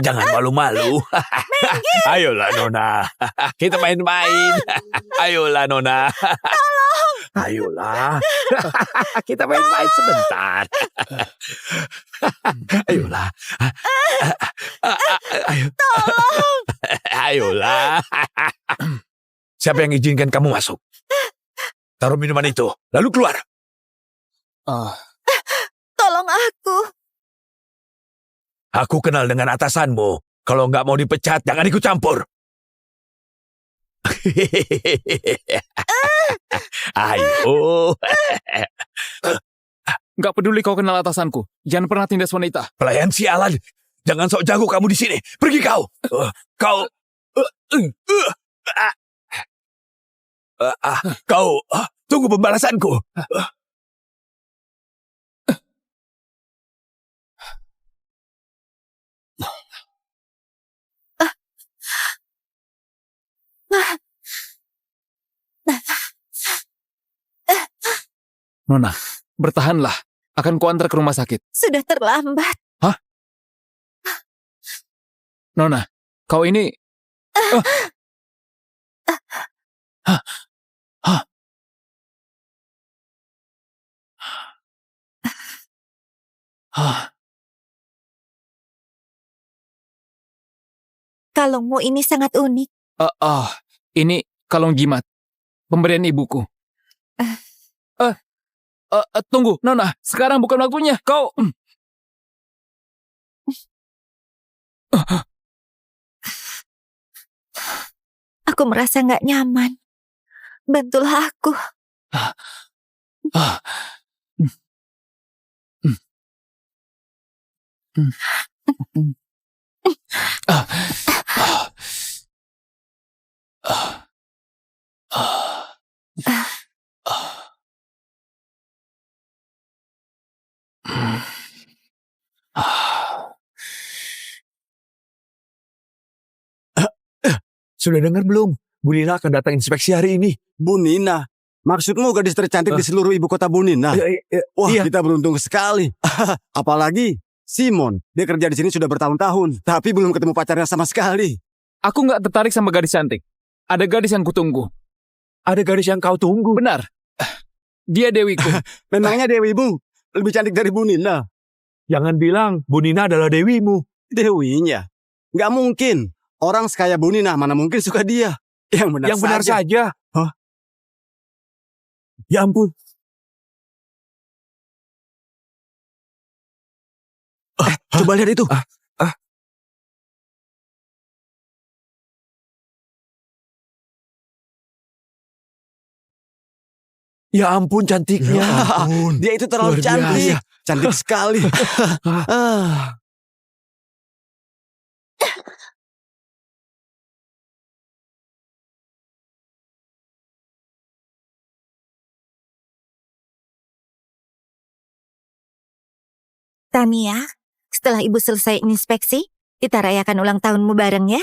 Jangan malu-malu. Ayolah Nona, kita main-main. Ayolah Nona. Tolong. Ayolah, kita main-main sebentar. Ayolah. Ayo. Tolong. Ayolah. Siapa yang izinkan kamu masuk? Taruh minuman itu, lalu keluar. Tolong aku. Aku kenal dengan atasanmu. Kalau nggak mau dipecat, jangan ikut campur. Ayo. Nggak peduli kau kenal atasanku. Jangan pernah tindas wanita. Pelayan sialan. Jangan sok jago kamu di sini. Pergi kau. Kau. Kau. Tunggu pembalasanku. Nona, bertahanlah. Akan kuantar ke rumah sakit. Sudah terlambat. Hah? Nona, kau ini... Kalungmu ini sangat unik. Ini kalung jimat. Pemberian ibuku. Tunggu, Nona. Sekarang bukan waktunya. Kau... Aku merasa nggak nyaman. Bantulah aku. Sudah dengar belum? Bu Nina akan datang inspeksi hari ini. Bu Nina? Maksudmu gadis tercantik di seluruh ibu kota Bu Nina? Wah, iya. Kita beruntung sekali. Apalagi Simon. Dia kerja di sini sudah bertahun-tahun, tapi belum ketemu pacarnya sama sekali. Aku nggak tertarik sama gadis cantik. Ada gadis yang kutunggu. Ada gadis yang kau tunggu? Benar. Dia dewiku. Memangnya dewimu lebih cantik dari Bu Nina? Jangan bilang Bu Nina adalah dewimu. Dewinya? Nggak mungkin. Orang sekaya Bu Nina mana mungkin suka dia. Yang benar saja. Hah? Ya ampun. Coba lihat itu. Ya ampun cantiknya. Ya ampun. Dia itu terlalu Luar cantik. biasa. Cantik sekali. Tania, setelah ibu selesai inspeksi, kita rayakan ulang tahunmu bareng ya.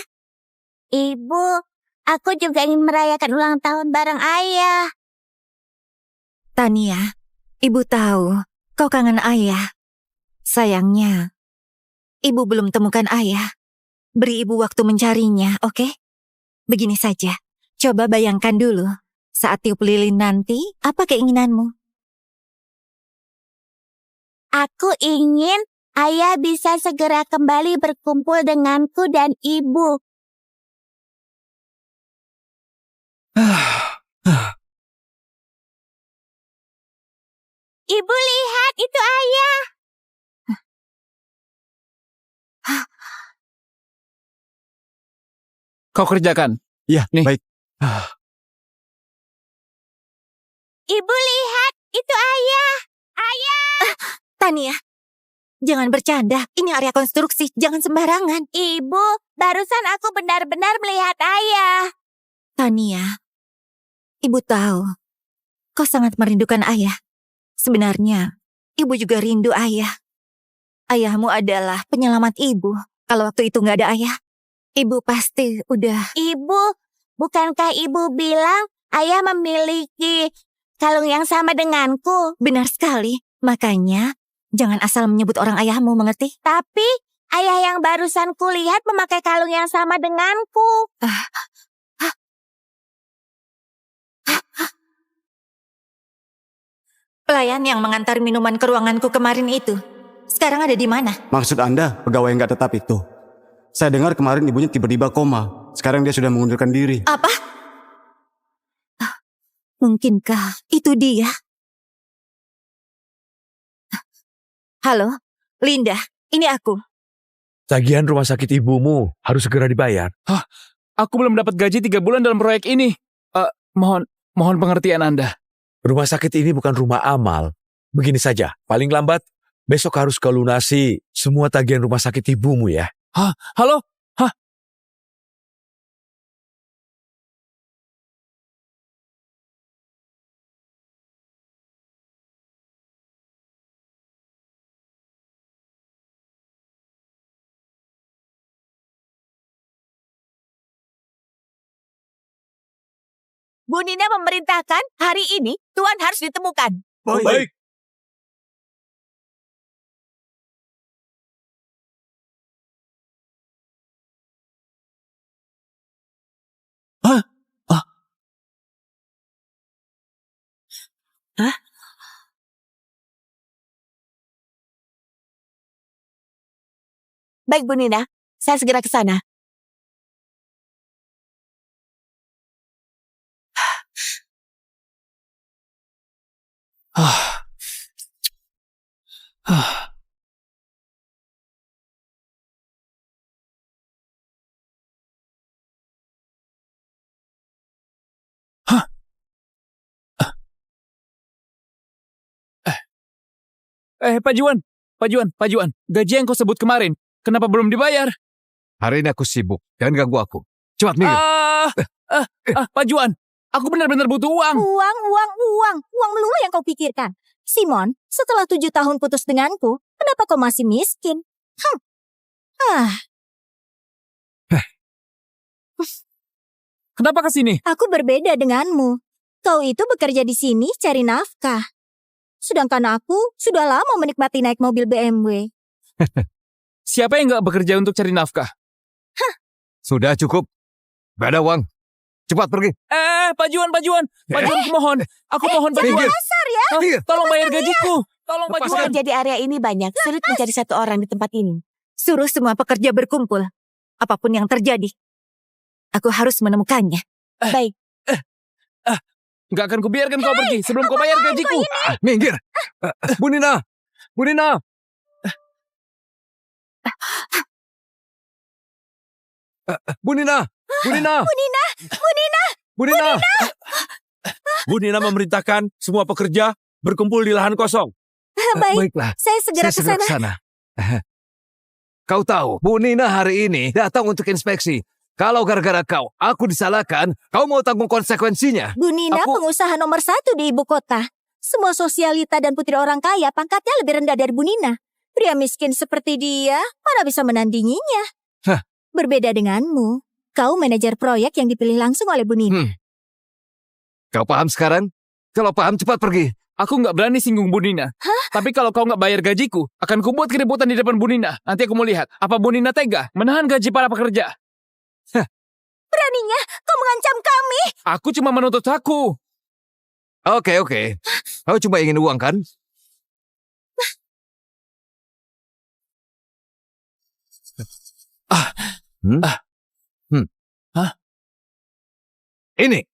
Ibu, aku juga ingin merayakan ulang tahun bareng ayah. Tania, ibu tahu kau kangen ayah. Sayangnya, ibu belum temukan ayah. Beri ibu waktu mencarinya, oke? Begini saja, coba bayangkan dulu. Saat tiup lilin nanti, apa keinginanmu? Aku ingin ayah bisa segera kembali berkumpul denganku dan ibu. Ibu lihat, itu ayah. Kau kerjakan. Ya, Nih. baik. Ibu lihat, itu ayah. Ayah. Tania, jangan bercanda. Ini area konstruksi, jangan sembarangan. Ibu, barusan aku benar-benar melihat ayah. Tania, ibu tahu kau sangat merindukan ayah. Sebenarnya, ibu juga rindu ayah. Ayahmu adalah penyelamat ibu. Kalau waktu itu nggak ada ayah, ibu pasti udah... Ibu, bukankah ibu bilang ayah memiliki kalung yang sama denganku? Benar sekali. Makanya, Jangan asal menyebut orang ayahmu, mengerti? Tapi ayah yang barusan kulihat memakai kalung yang sama denganku. Pelayan yang mengantar minuman ke ruanganku kemarin itu, sekarang ada di mana? Maksud Anda pegawai yang nggak tetap itu? Saya dengar kemarin ibunya tiba-tiba koma. Sekarang dia sudah mengundurkan diri. Apa? Mungkinkah itu dia? Halo, Linda, ini aku. Tagihan rumah sakit ibumu harus segera dibayar. Aku belum dapat gaji 3 bulan dalam proyek ini. Mohon pengertian Anda. Rumah sakit ini bukan rumah amal. Begini saja, paling lambat besok harus kau lunasi semua tagihan rumah sakit ibumu ya. Halo? Bu Nina memerintahkan hari ini Tuan harus ditemukan. Baik. Baik Bu Nina, saya segera ke sana. Pak Juan. Gaji yang kau sebut kemarin, kenapa belum dibayar? Hari ini aku sibuk. Jangan ganggu aku. Cepat minggir. Pak Juan, aku benar-benar butuh uang. Uang melulu yang kau pikirkan. Simon, setelah 7 tahun putus denganku, kenapa kau masih miskin? Kenapa ke sini? Aku berbeda denganmu. Kau itu bekerja di sini cari nafkah. Sedangkan aku sudah lama menikmati naik mobil BMW. Siapa yang nggak bekerja untuk cari nafkah? Sudah cukup. Gak ada uang. Cepat pergi. Pak Juan, aku mohon. Aku mohon, Pak Juan. Minggir. Tolong bayar gajiku. Tolong, Pak Juan. Pekerja di area ini banyak, sulit mencari satu orang di tempat ini. Suruh semua pekerja berkumpul. Apapun yang terjadi, aku harus menemukannya. Baik, Nggak akan kubiarkan kau pergi sebelum kau bayar gajiku. Minggir. Bu Nina. Bu Nina memerintahkan semua pekerja berkumpul di lahan kosong. Baiklah. Saya segera ke sana. sana. Kau tahu, Bu Nina hari ini datang untuk inspeksi. Kalau gara-gara kau, aku disalahkan, kau mau tanggung konsekuensinya. Bu Nina Aku- pengusaha nomor 1 di ibu kota. Semua sosialita dan putri orang kaya pangkatnya lebih rendah dari Bu Nina. Pria miskin seperti dia, mana bisa menandinginya? Hah. Berbeda denganmu. Kau manajer proyek yang dipilih langsung oleh Bu Nina. Kau paham sekarang? Kalau paham, cepat pergi. Aku nggak berani singgung Bu Nina. Tapi kalau kau nggak bayar gajiku, akan kubuat keributan di depan Bu Nina. Nanti aku mau lihat, apa Bu Nina tega menahan gaji para pekerja. Beraninya kau mengancam kami. Aku cuma menuntut aku. Oke. Kau cuma ingin uang, kan? Ini.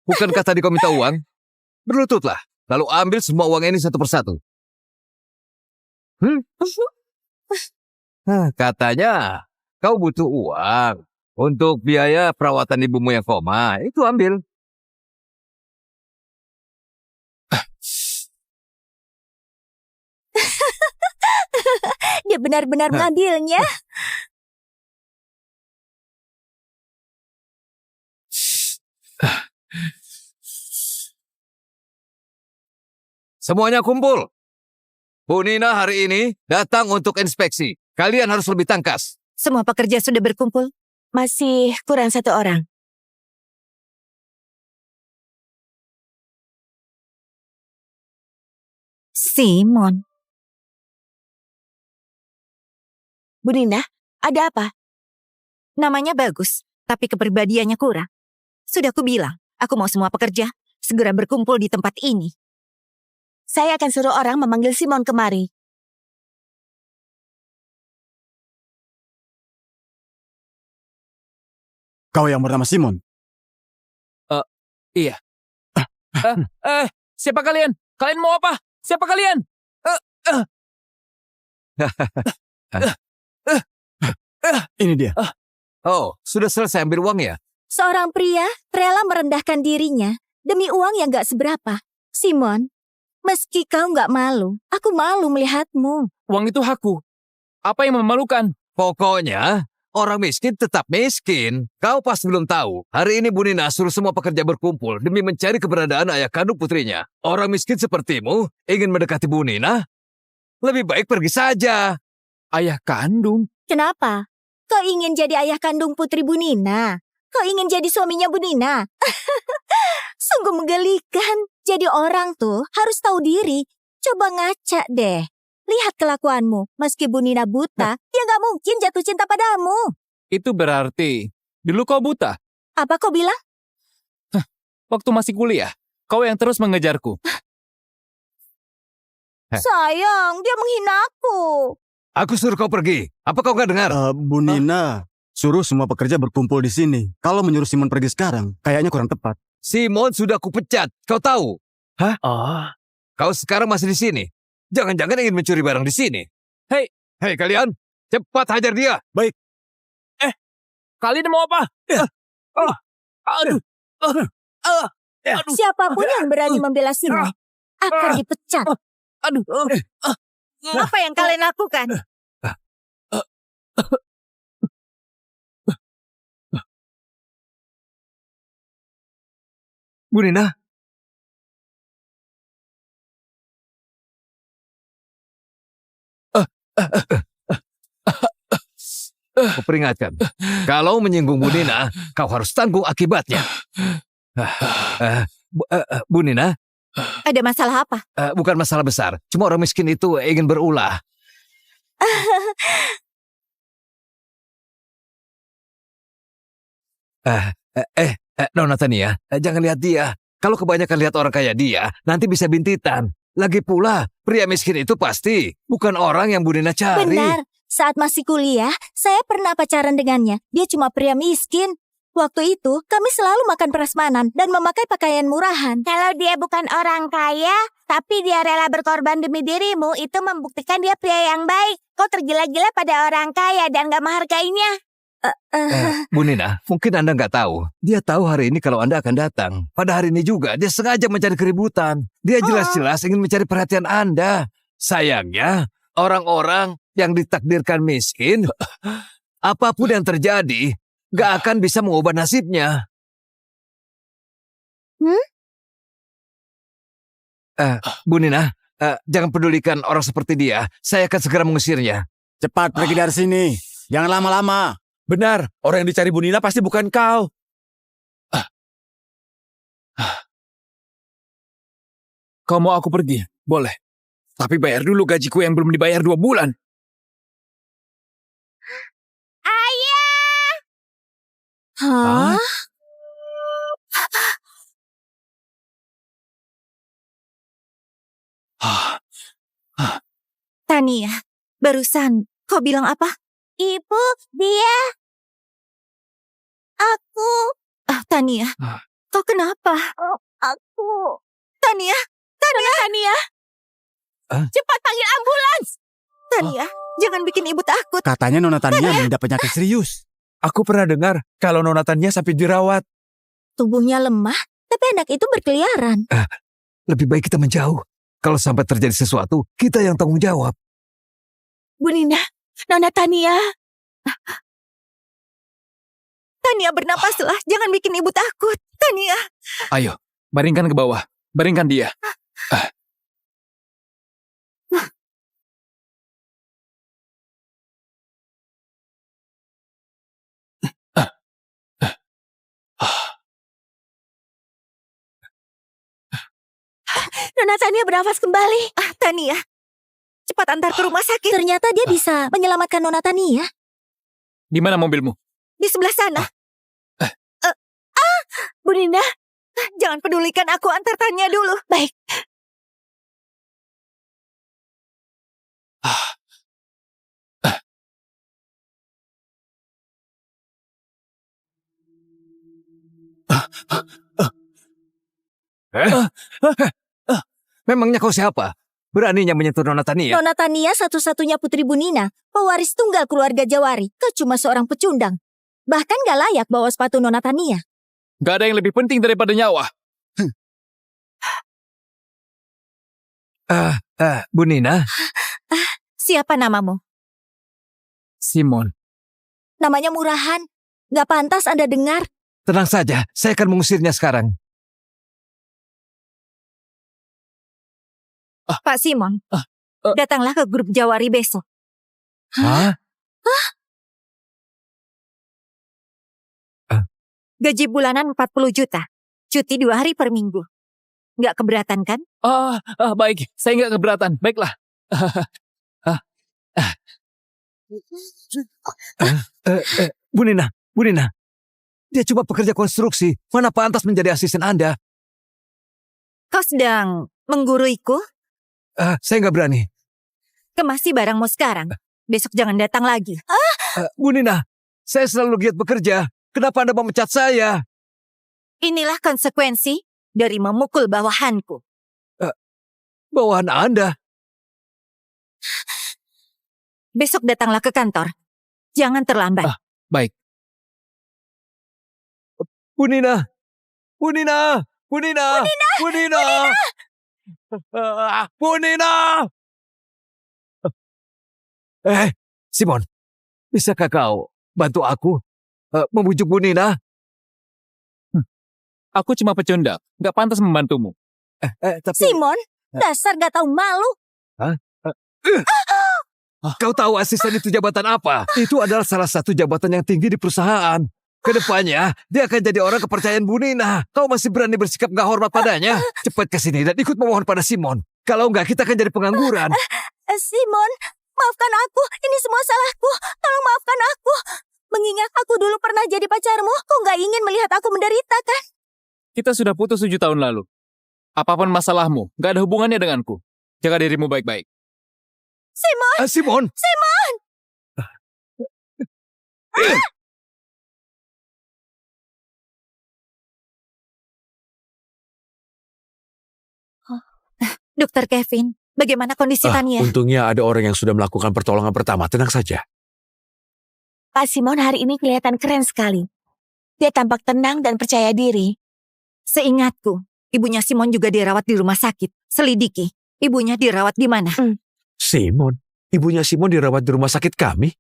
Bukankah tadi kau minta uang? Berlututlah. Lalu ambil semua uang ini satu persatu. Katanya kau butuh uang untuk biaya perawatan ibumu yang koma. Itu ambil. Dia benar-benar mengambilnya. Semuanya kumpul. Bu Nina hari ini datang untuk inspeksi. Kalian harus lebih tangkas. Semua pekerja sudah berkumpul. masih kurang satu orang. Simon. Bu Nina, ada apa? Namanya bagus, tapi kepribadiannya kurang. Sudah aku bilang, aku mau semua pekerja segera berkumpul di tempat ini. Saya akan suruh orang memanggil Simon kemari. Kau yang bernama Simon? Iya. Siapa kalian? Kalian mau apa? Siapa kalian? Ini dia. Oh, sudah selesai ambil uang ya? Seorang pria rela merendahkan dirinya demi uang yang gak seberapa. Simon, meski kau gak malu, aku malu melihatmu. Uang itu hakku. Apa yang memalukan? Pokoknya, orang miskin tetap miskin. Kau pasti belum tahu. Hari ini Bu Nina suruh semua pekerja berkumpul demi mencari keberadaan ayah kandung putrinya. Orang miskin sepertimu ingin mendekati Bu Nina? Lebih baik pergi saja. Ayah kandung? Kenapa? Kau ingin jadi ayah kandung putri Bu Nina? Kau ingin jadi suaminya Bu Nina? Sungguh menggelikan. Jadi orang tuh harus tahu diri. Coba ngaca deh. Lihat kelakuanmu. Meski Bu Nina buta, dia gak mungkin jatuh cinta padamu. Itu berarti dulu kau buta. Apa kau bilang? Waktu masih kuliah, kau yang terus mengejarku. Sayang, dia menghina aku. Aku suruh kau pergi. Apa kau gak dengar? Bu Nina, suruh semua pekerja berkumpul di sini. Kalau menyuruh Simon pergi sekarang, kayaknya kurang tepat. Simon sudah kupecat. Kau tahu? Hah? Oh. Kau sekarang masih di sini. Jangan-jangan ingin mencuri barang di sini. Hei. Hei kalian, cepat hajar dia. Kalian mau apa? Aduh. Aduh. Siapapun yang berani membela Simon akan dipecat. Aduh. Apa yang kalian lakukan? Bu Nina. Aku peringatkan, kalau menyinggung Bu Nina, kau harus tanggung akibatnya. Bu Nina, Ada masalah apa? bukan masalah besar. Cuma orang miskin itu ingin berulah. Nona Tania, jangan lihat dia. Kalau kebanyakan lihat orang kayak dia, nanti bisa bintitan. Lagi pula, pria miskin itu pasti bukan orang yang Bu Nina cari. Benar, saat masih kuliah, saya pernah pacaran dengannya. Dia cuma pria miskin. Waktu itu, kami selalu makan prasmanan dan memakai pakaian murahan. Kalau dia bukan orang kaya, tapi dia rela berkorban demi dirimu, itu membuktikan dia pria yang baik. Kau tergila-gila pada orang kaya dan gak menghargainya. Bu Nina, mungkin Anda nggak tahu. Dia tahu hari ini kalau Anda akan datang. Pada hari ini juga, dia sengaja mencari keributan. Dia jelas-jelas ingin mencari perhatian Anda. Sayangnya, orang-orang yang ditakdirkan miskin, apapun yang terjadi, nggak akan bisa mengubah nasibnya. Bu Nina, jangan pedulikan orang seperti dia. Saya akan segera mengusirnya. Cepat pergi dari sini. Jangan lama-lama. Benar, orang yang dicari Bu Nina pasti bukan kau. Kau mau aku pergi? Boleh. Tapi bayar dulu gajiku yang belum dibayar 2 bulan. Ayah! Hah? Tania, barusan kau bilang apa? Ibu, dia... Aku... Tania, kau kenapa? Aku... Tania, Tania! Cepat panggil ambulans! Tania, jangan bikin ibu takut. Katanya Nona Tania mengidap penyakit serius. Aku pernah dengar kalau Nona Tania sampai dirawat. Tubuhnya lemah, tapi anak itu berkeliaran. Lebih baik kita menjauh. Kalau sampai terjadi sesuatu, kita yang tanggung jawab. Bu Nina, Nona Tania. Tania bernapaslah, jangan bikin ibu takut. Tania. Ayo, baringkan ke bawah. Baringkan dia. Nona Tania bernafas kembali. Tania, cepat antar ke rumah sakit. Ternyata dia bisa menyelamatkan Nona Tania. Di mana mobilmu? Di sebelah sana. Bu Nina, Jangan pedulikan aku, antar Tania dulu. baik. Memangnya kau siapa? Beraninya menyentuh Nona Tania? Nona Tania satu-satunya putri Bu Nina, pewaris tunggal keluarga Jawari. Kau cuma seorang pecundang. Bahkan gak layak bawa sepatu Nona Tania. Gak ada yang lebih penting daripada nyawa. Bu Nina, Siapa namamu? Simon. Namanya murahan. Gak pantas Anda dengar. tenang saja. Saya akan mengusirnya sekarang. Pak Simon. Datanglah ke grup Jawari besok. Hah? Gaji bulanan 40 juta. Cuti 2 hari per minggu. Nggak keberatan kan? Baik. Saya nggak keberatan. Baiklah. Bu Nina. Dia cuma pekerja konstruksi. Mana pantas menjadi asisten Anda? Kau sedang mengguruiku? Saya nggak berani. Kemasi barangmu sekarang. Besok jangan datang lagi. Bu Nina, saya selalu giat bekerja. Kenapa Anda memecat saya? Inilah konsekuensi dari memukul bawahanku. Bawahan Anda. Besok datanglah ke kantor. Jangan terlambat. Baik. Bu Nina. Bu Nina. Bu Nina. Bu Nina. Bu Nina. Simon. Bisakah kau bantu aku membujuk Bu Nina? Aku cuma pecundang. Gak pantas membantumu. Tapi Simon, dasar gak tahu malu. kau tahu asisten itu jabatan apa? Itu adalah salah satu jabatan yang tinggi di perusahaan. Kedepannya, dia akan jadi orang kepercayaan Bu Nina. Kau masih berani bersikap gak hormat padanya? Cepat ke sini dan ikut memohon pada Simon. Kalau enggak, kita akan jadi pengangguran. Simon, maafkan aku. Ini semua salahku. Tolong maafkan aku. Mengingat aku dulu pernah jadi pacarmu, kau gak ingin melihat aku menderita kan? Kita sudah putus 7 tahun lalu. Apapun masalahmu, gak ada hubungannya denganku. Jaga dirimu baik-baik. Simon! Simon! Dokter Kevin, bagaimana kondisi Tania? Untungnya ada orang yang sudah melakukan pertolongan pertama. Tenang saja. Pak Simon hari ini kelihatan keren sekali. Dia tampak tenang dan percaya diri. Seingatku, ibunya Simon juga dirawat di rumah sakit. Selidiki, ibunya dirawat di mana? Simon? Ibunya Simon dirawat di rumah sakit kami?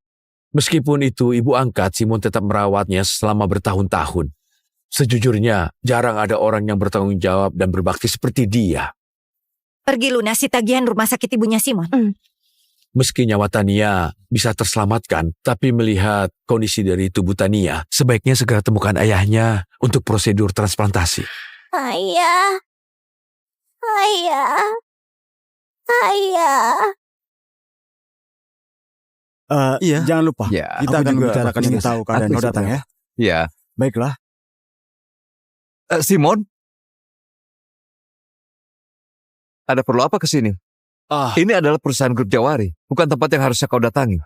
Meskipun itu ibu angkat, Simon tetap merawatnya selama bertahun-tahun. Sejujurnya, jarang ada orang yang bertanggung jawab dan berbakti seperti dia. Pergi lunasi tagihan rumah sakit ibunya Simon. Meski nyawa Tania bisa terselamatkan, tapi melihat kondisi dari tubuh Tania, sebaiknya segera temukan ayahnya untuk prosedur transplantasi. Ayah. Iya. Jangan lupa. Ya, Kita aku akan juga membicarakan bagus ini juga tahu sih. keadaan Aku kau datang juga. ya. Ya. Baiklah. Simon? Ada perlu apa ke sini? Ini adalah perusahaan grup Jawari, bukan tempat yang harusnya kau datangi.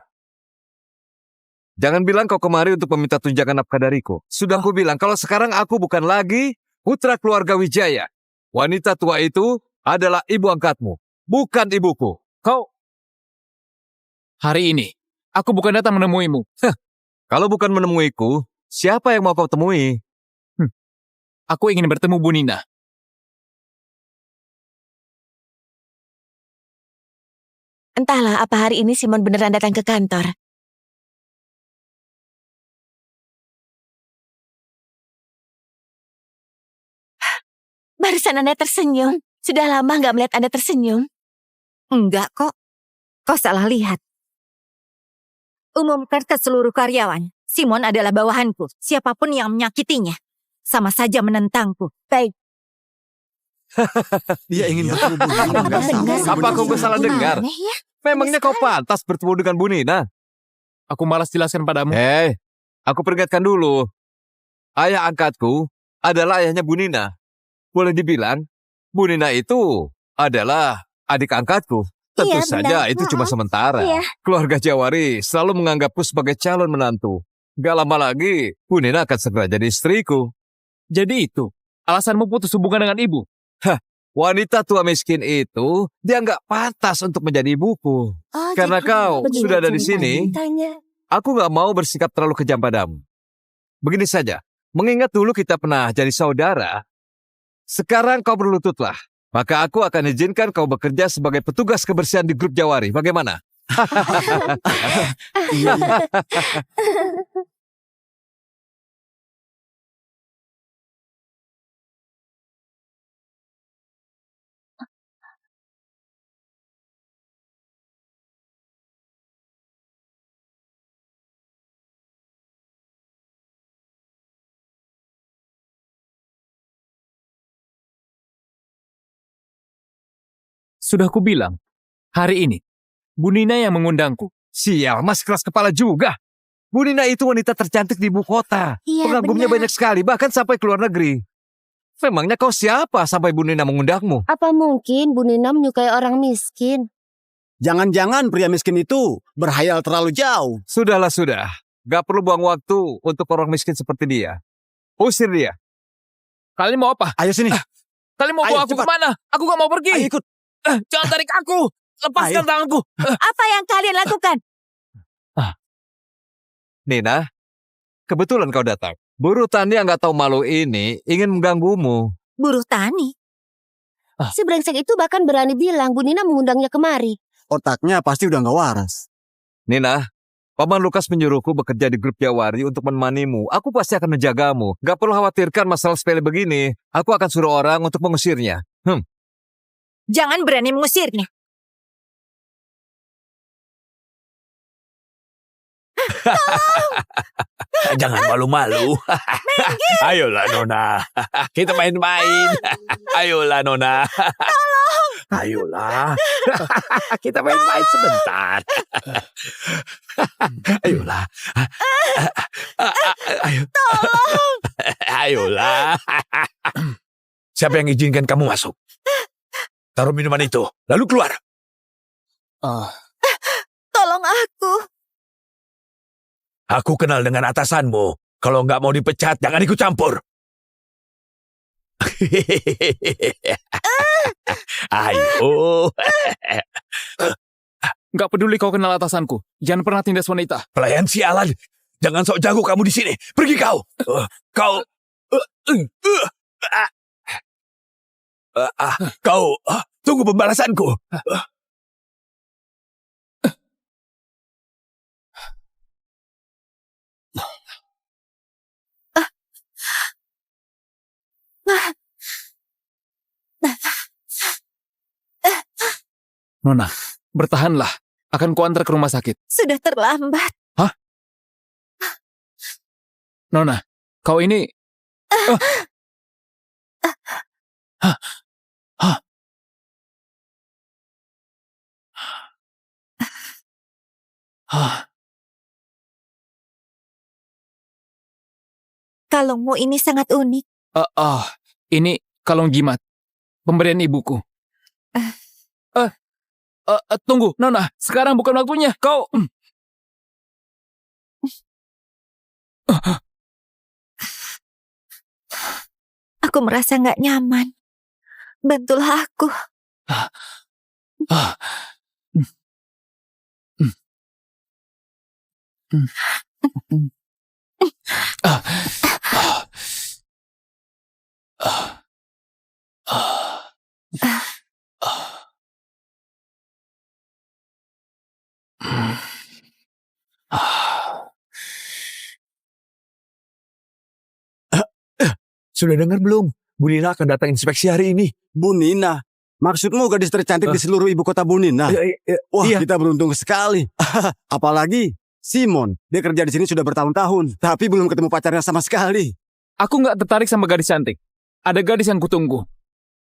Jangan bilang kau kemari untuk meminta tunjangan nafkah dariku. Sudah aku bilang kalau sekarang aku bukan lagi putra keluarga Wijaya. Wanita tua itu adalah ibu angkatmu, bukan ibuku. Hari ini, aku bukan datang menemuimu. Kalau bukan menemuiku, siapa yang mau kau temui? Aku ingin bertemu Bu Nina. Entahlah apa hari ini Simon beneran datang ke kantor. Barusan Anda tersenyum. Sudah lama nggak melihat Anda tersenyum. Enggak kok. Kau salah lihat. Umumkan ke seluruh karyawan. Simon adalah bawahanku. Siapapun yang menyakitinya, sama saja menentangku. Baik. Dia ingin Iya. bertemu Bu Nina. Nggak salah. Apa kau nggak salah dengar? Aneh ya. Memangnya kau pantas bertemu dengan Bu Nina? Aku malas jelaskan padamu. Aku peringatkan dulu. Ayah angkatku adalah ayahnya Bu Nina. Boleh dibilang, Bu Nina itu adalah adik angkatku. Tentu Iya, saja benar. itu cuma sementara. Iya. Keluarga Jawari selalu menganggapku sebagai calon menantu. Gak lama lagi, Bu Nina akan segera jadi istriku. Jadi itu, alasanmu putus hubungan dengan ibu. Wanita tua miskin itu, dia nggak pantas untuk menjadi ibuku. Oh, Karena jadi kau begini sudah ada di sini, ceritanya. aku nggak mau bersikap terlalu kejam padamu. Begini saja, mengingat dulu kita pernah jadi saudara, sekarang kau berlututlah. Maka aku akan izinkan kau bekerja sebagai petugas kebersihan di grup Jawari. Bagaimana? Iya, iya. Sudah kubilang, hari ini, Bu Nina yang mengundangku. Sial, mas keras kepala juga. Bu Nina itu wanita tercantik di ibu kota. Iya, Pengagumnya benar. banyak sekali, bahkan sampai ke luar negeri. Memangnya kau siapa sampai Bu Nina mengundangmu? Apa mungkin Bu Nina menyukai orang miskin? Jangan-jangan pria miskin itu berhayal terlalu jauh. Sudahlah, sudah. Gak perlu buang waktu untuk orang miskin seperti dia. Usir dia. Kalian mau apa? Ayo sini. Kalian mau Ayo, bawa aku cepat. kemana? Aku gak mau pergi. Ayo ikut. Jangan tarik aku. Lepaskan Ayo. tanganku. Apa yang kalian lakukan? Nina, kebetulan kau datang. Buruh tani yang gak tahu malu ini ingin mengganggumu. Buruh tani. Si brengsek itu bahkan berani bilang Bu Nina mengundangnya kemari. Otaknya pasti udah nggak waras. Nina, Paman Lukas menyuruhku bekerja di grup Jawari untuk menemanimu. Aku pasti akan menjagamu. Gak perlu khawatirkan masalah sepele begini. Aku akan suruh orang untuk mengusirnya. Jangan berani mengusirnya. Jangan malu-malu. Ayolah Nona. Kita main-main. Ayolah Nona. Ayolah. Kita main-main sebentar. Ayolah. Ayo. Ayolah. Siapa yang izinkan kamu masuk? Taruh minuman itu, lalu keluar. Tolong aku. Aku kenal dengan atasanmu. Kalau nggak mau dipecat, jangan ikut campur. Ayo. Gak peduli kau kenal atasanku. Jangan pernah tindas wanita. Pelayan sialan. Jangan sok jago kamu di sini. Pergi kau. Kau. Kau. Tunggu pembalasanku. Nona, bertahanlah. Akan kuantar ke rumah sakit. Sudah terlambat. Nona, kau ini... Kalungmu ini sangat unik. Ini kalung jimat. Pemberian ibuku. Tunggu, Nona. Sekarang bukan waktunya. Kau... Aku merasa nggak nyaman. Bantulah aku. Sudah dengar belum? Bu Nina akan datang inspeksi hari ini. Bu Nina. Maksudmu gadis tercantik di seluruh ibu kota Bu Nina? Wah, iya. kita beruntung sekali. Apalagi Simon. Dia kerja di sini sudah bertahun-tahun, tapi belum ketemu pacarnya sama sekali. Aku nggak tertarik sama gadis cantik. Ada gadis yang kutunggu.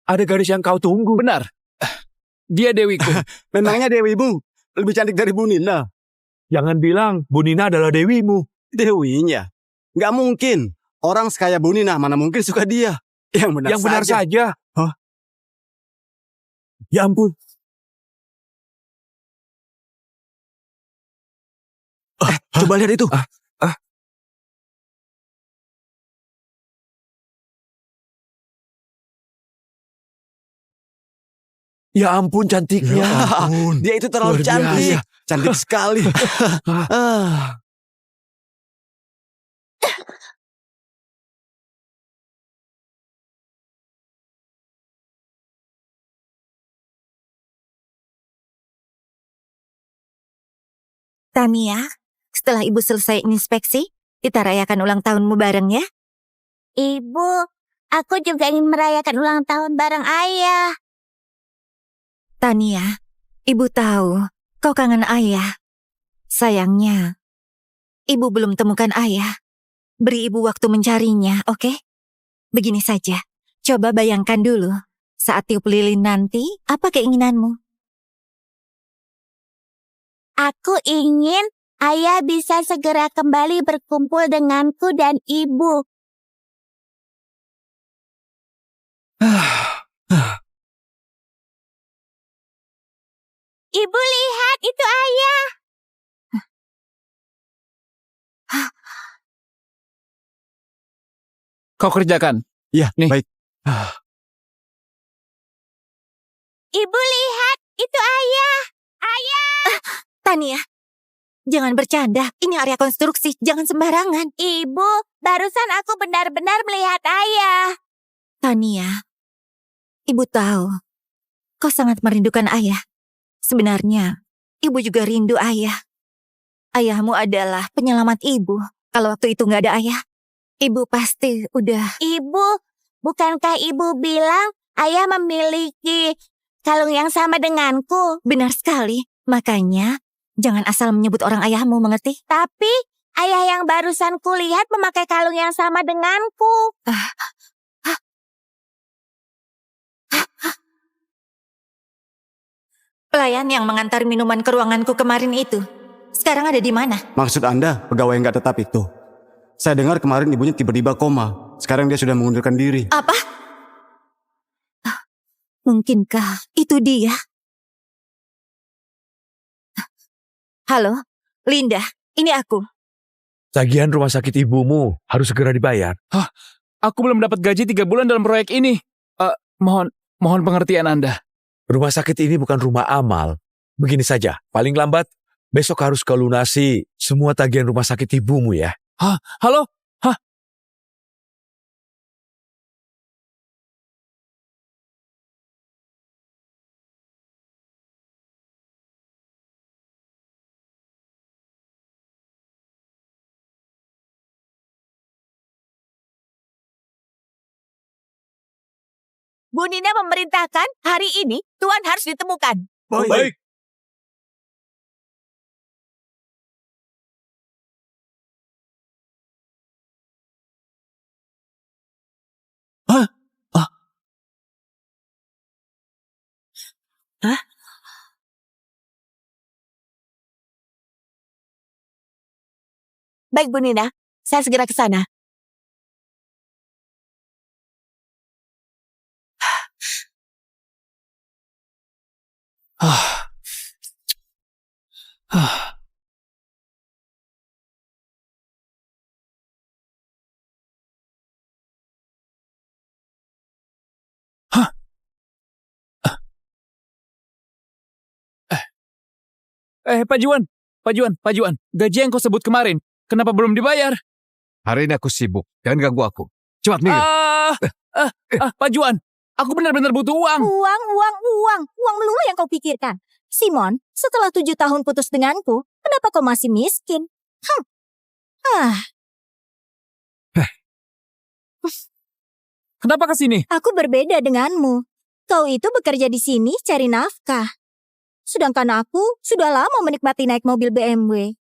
ada gadis yang kau tunggu. Benar. Dia dewiku. Memangnya Dewimu lebih cantik dari Bu Nina? Jangan bilang Bu Nina adalah dewimu. Dewinya? Nggak mungkin. Orang sekaya Bu Nina mana mungkin suka dia. Yang Benar saja. Hah? Ya ampun. Coba lihat itu. Ya ampun cantiknya. Dia itu terlalu Luar cantik. biasa. Cantik sekali. Tania, setelah ibu selesai inspeksi, kita rayakan ulang tahunmu bareng ya. Ibu, aku juga ingin merayakan ulang tahun bareng ayah. Tania, ibu tahu kau kangen ayah. Sayangnya, ibu belum temukan ayah. Beri ibu waktu mencarinya, oke? Begini saja, coba bayangkan dulu. Saat tiup lilin nanti, apa keinginanmu? Aku ingin ayah bisa segera kembali berkumpul denganku dan ibu. Ibu lihat, itu ayah. Kau kerjakan. Ya, Nih. baik. Ibu lihat, itu ayah. Tania, jangan bercanda. Ini area konstruksi, jangan sembarangan. Ibu, barusan aku benar-benar melihat ayah. Tania, ibu tahu kau sangat merindukan ayah. Sebenarnya, ibu juga rindu ayah. Ayahmu adalah penyelamat ibu. Kalau waktu itu nggak ada ayah, ibu pasti udah... Ibu, bukankah ibu bilang ayah memiliki kalung yang sama denganku? Benar sekali. Makanya, jangan asal menyebut orang ayahmu, mengerti? Tapi ayah yang barusan kulihat memakai kalung yang sama denganku. Pelayan yang mengantar minuman ke ruanganku kemarin itu, sekarang ada di mana? Maksud Anda pegawai yang nggak tetap itu? Saya dengar kemarin ibunya tiba-tiba koma. Sekarang dia sudah mengundurkan diri. Apa? Mungkinkah itu dia? Halo, Linda, ini aku. Tagihan rumah sakit ibumu harus segera dibayar. Aku belum dapat gaji 3 bulan dalam proyek ini. Mohon pengertian Anda. Rumah sakit ini bukan rumah amal. Begini saja, paling lambat besok harus kau lunasi semua tagihan rumah sakit ibumu ya. Halo? Bu Nina memerintahkan hari ini Tuan harus ditemukan. Baik. Baik Bu Nina, saya segera ke sana. Pak Juan. Gaji yang kau sebut kemarin, kenapa belum dibayar? Hari ini aku sibuk. Jangan ganggu aku. Cepat minggir. Pak Juan, aku benar-benar butuh uang. Uang melulu yang kau pikirkan. Simon, setelah 7 tahun putus denganku, kenapa kau masih miskin? Kenapa ke sini? Aku berbeda denganmu. Kau itu bekerja di sini cari nafkah. Sedangkan aku sudah lama menikmati naik mobil BMW.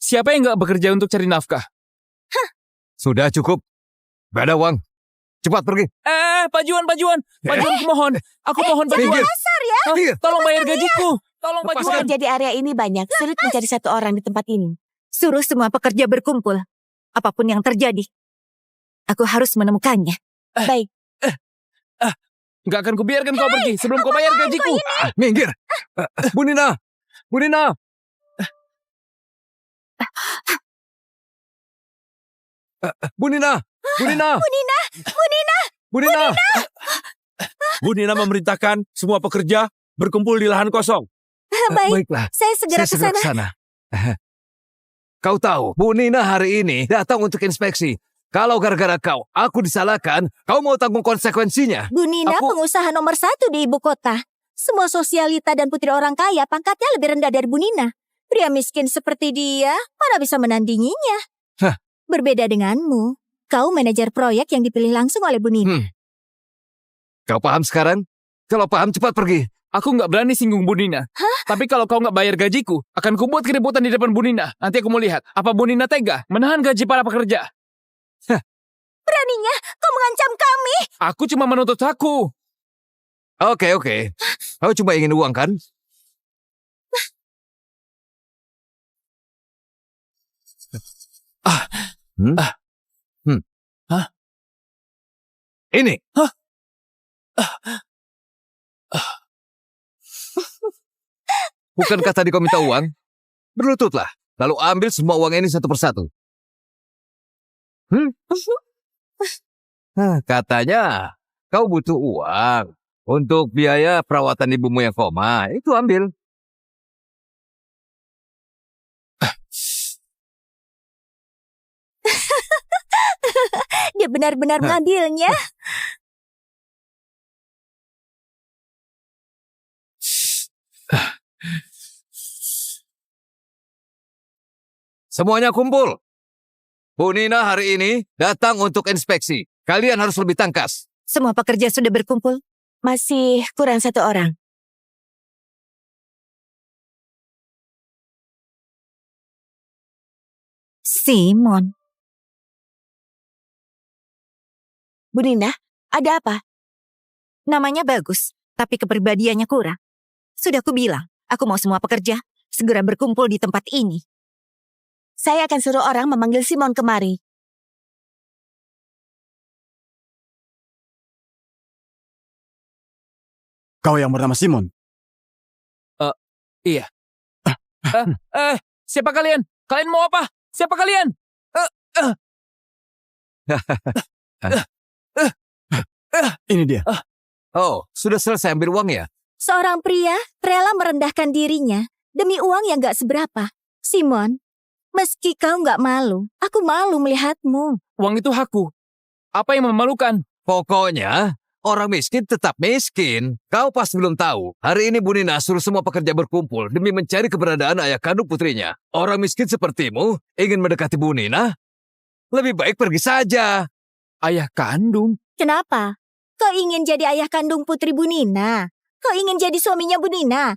Siapa yang nggak bekerja untuk cari nafkah? Sudah cukup. Gak ada uang. Cepat pergi. Pak Juan, aku mohon Pak Juan. Minggir. Minggir. Tolong bayar gajiku. Tolong Pak Lepaskan. Juan. Pekerja di area ini banyak. Sulit mencari satu orang di tempat ini. Suruh semua pekerja berkumpul. Apapun yang terjadi, aku harus menemukannya. Baik. Nggak akan kubiarkan kau pergi sebelum kau bayar gajiku. Minggir. Bu Nina. Bu Nina. Bu Nina. Bu Nina. Bu Nina. Bu Nina memerintahkan semua pekerja berkumpul di lahan kosong. Baik, Baiklah. saya segera ke sana. sana. Kau tahu, Bu Nina hari ini datang untuk inspeksi. Kalau gara-gara kau, aku disalahkan, kau mau tanggung konsekuensinya. Bu Nina Aku- pengusaha nomor 1 di ibu kota. Semua sosialita dan putri orang kaya pangkatnya lebih rendah dari Bu Nina. Pria miskin seperti dia, mana bisa menandinginya? Hah. Berbeda denganmu. Kau manajer proyek yang dipilih langsung oleh Bu Nina. Kau paham sekarang? Kalau paham, cepat pergi. Aku nggak berani singgung Bu Nina. Tapi kalau kau nggak bayar gajiku, akan kubuat keributan di depan Bu Nina. Nanti aku mau lihat, apa Bu Nina tega menahan gaji para pekerja. Beraninya kau mengancam kami. Aku cuma menuntut hakku. Oke. Kau cuma ingin uang, kan? Ini. Bukankah tadi kau minta uang? Berlututlah. Lalu ambil semua uang ini satu persatu. Katanya kau butuh uang untuk biaya perawatan ibumu yang koma. Itu ambil. Dia benar-benar mengambilnya. Semuanya kumpul. Bu Nina hari ini datang untuk inspeksi. Kalian harus lebih tangkas. Semua pekerja sudah berkumpul. Masih kurang satu orang. Simon, Bu Nina, ada apa? namanya bagus, tapi kepribadiannya kurang. Sudah kubilang, aku mau semua pekerja segera berkumpul di tempat ini. Saya akan suruh orang memanggil Simon kemari. Kau yang bernama Simon. Siapa kalian? Kalian mau apa? Siapa kalian? Ini dia. Oh, sudah selesai ambil uang ya? Seorang pria rela merendahkan dirinya demi uang yang gak seberapa. Simon, meski kau gak malu, aku malu melihatmu. Uang itu hakku. Apa yang memalukan? Pokoknya, orang miskin tetap miskin. Kau pasti belum tahu. Hari ini Bu Nina suruh semua pekerja berkumpul demi mencari keberadaan ayah kandung putrinya. Orang miskin sepertimu ingin mendekati Bu Nina? Lebih baik pergi saja. Ayah kandung. Kenapa? Kau ingin jadi ayah kandung putri Bu Nina? Kau ingin jadi suaminya Bu Nina?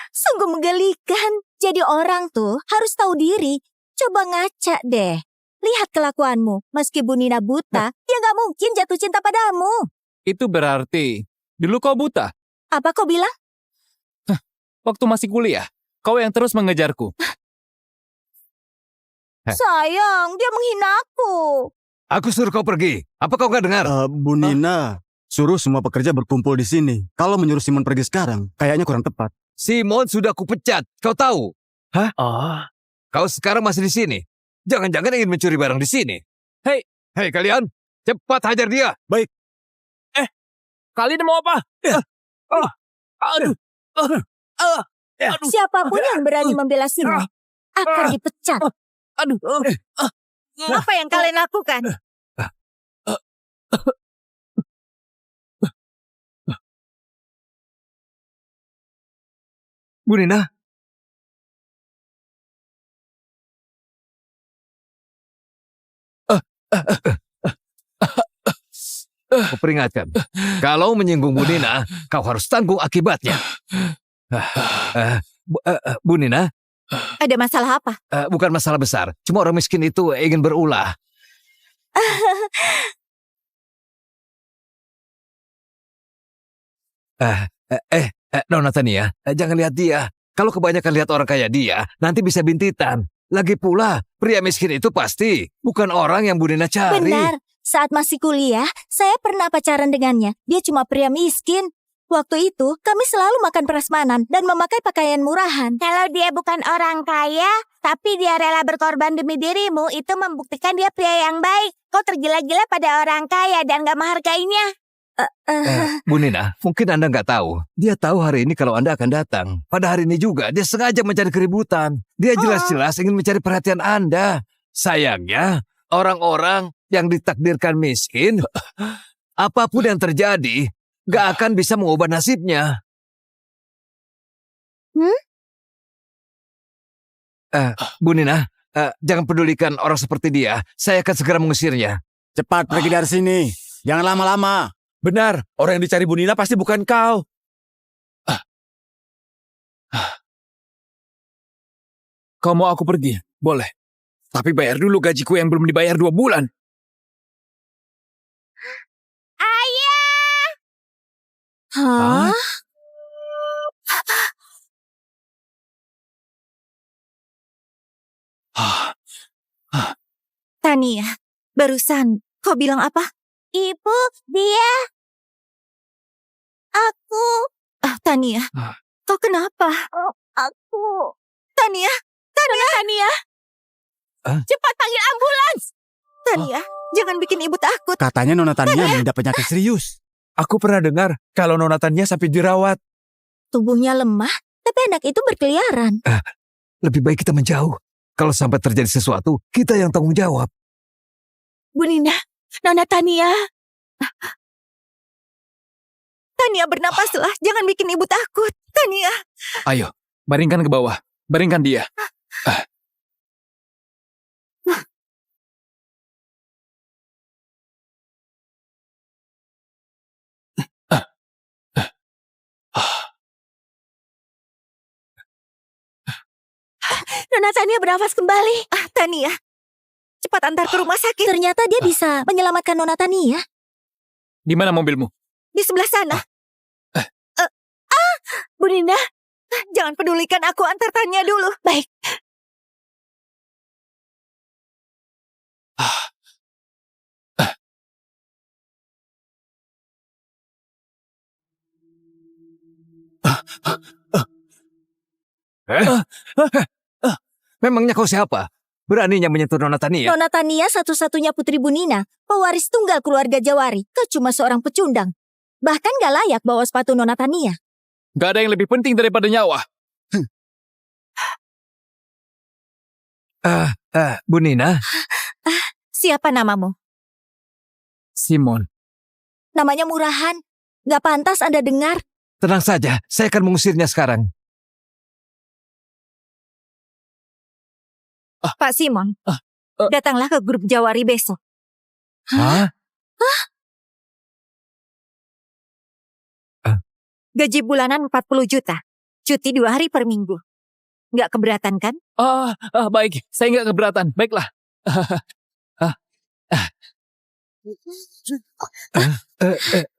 Sungguh menggelikan. Jadi orang tuh harus tahu diri. Coba ngaca deh. Lihat kelakuanmu. Meski Bu Nina buta, dia gak mungkin jatuh cinta padamu. Itu berarti dulu kau buta. Apa kau bilang? Waktu masih kuliah, kau yang terus mengejarku. Sayang, dia menghinaku. Aku suruh kau pergi. Apa kau gak dengar? Bu Nina, suruh semua pekerja berkumpul di sini. Kalau menyuruh Simon pergi sekarang, kayaknya kurang tepat. Simon sudah kupecat. Kau tahu? Oh. Kau sekarang masih di sini. Jangan-jangan ingin mencuri barang di sini. Hei. Hei kalian, cepat hajar dia. Kalian mau apa? Aduh. Siapapun yang berani membela Simon akan dipecat. Aduh. Apa yang kalian lakukan? Bu Nina. Aku peringatkan, kalau menyinggung Bu Nina, kau harus tanggung akibatnya. Bu Nina, Ada masalah apa? bukan masalah besar. Cuma orang miskin itu ingin berulah. Nona Tania, jangan lihat dia. Kalau kebanyakan lihat orang kayak dia, nanti bisa bintitan. Lagi pula, pria miskin itu pasti bukan orang yang Bu Nina cari. Benar, saat masih kuliah, saya pernah pacaran dengannya. Dia cuma pria miskin. Waktu itu, kami selalu makan prasmanan dan memakai pakaian murahan. Kalau dia bukan orang kaya, tapi dia rela berkorban demi dirimu, itu membuktikan dia pria yang baik. Kau tergila-gila pada orang kaya dan gak menghargainya. Bu Nina, mungkin Anda nggak tahu. Dia tahu hari ini kalau Anda akan datang. Pada hari ini juga, dia sengaja mencari keributan. Dia jelas-jelas ingin mencari perhatian Anda. Sayangnya, orang-orang yang ditakdirkan miskin, apapun yang terjadi, nggak akan bisa mengubah nasibnya. Bu Nina, jangan pedulikan orang seperti dia. Saya akan segera mengusirnya. Cepat pergi dari sini. Jangan lama-lama. Benar, orang yang dicari Bu Nina pasti bukan kau. Kau mau aku pergi? Boleh. Tapi bayar dulu gajiku yang belum dibayar 2 bulan. Ayah! Hah? Tania, barusan kau bilang apa? Ibu, dia... Aku... Tania, kau kenapa? Aku... Tania, Tania! Cepat panggil ambulans! Tania, jangan bikin ibu takut. Katanya Nona Tania mengidap penyakit serius. Aku pernah dengar kalau Nona Tania sampai dirawat. Tubuhnya lemah, tapi anak itu berkeliaran. Lebih baik kita menjauh. Kalau sampai terjadi sesuatu, kita yang tanggung jawab. Bu Nina, Nona Tania. Tania bernapaslah, jangan bikin ibu takut. Tania. Ayo, baringkan ke bawah. Baringkan dia. Nona Tania bernafas kembali. Tania, cepat antar ke rumah sakit. Ternyata dia bisa menyelamatkan Nona Tania. Di mana mobilmu? Di sebelah sana. Bu Nina, jangan pedulikan aku, antar Tania dulu. Baik. Memangnya kau siapa? Beraninya menyentuh Nona Tania? Nona Tania satu-satunya putri Bu Nina, pewaris tunggal keluarga Jawari. Kau cuma seorang pecundang. Bahkan gak layak bawa sepatu Nona Tania. Gak ada yang lebih penting daripada nyawa. Bu Nina, Siapa namamu? Simon. Namanya murahan. Gak pantas Anda dengar. tenang saja. Saya akan mengusirnya sekarang. Pak Simon, datanglah ke grup Jawari besok. Hah? Gaji bulanan 40 juta. Cuti 2 hari per minggu. Nggak keberatan kan? Baik. Saya nggak keberatan. Baiklah.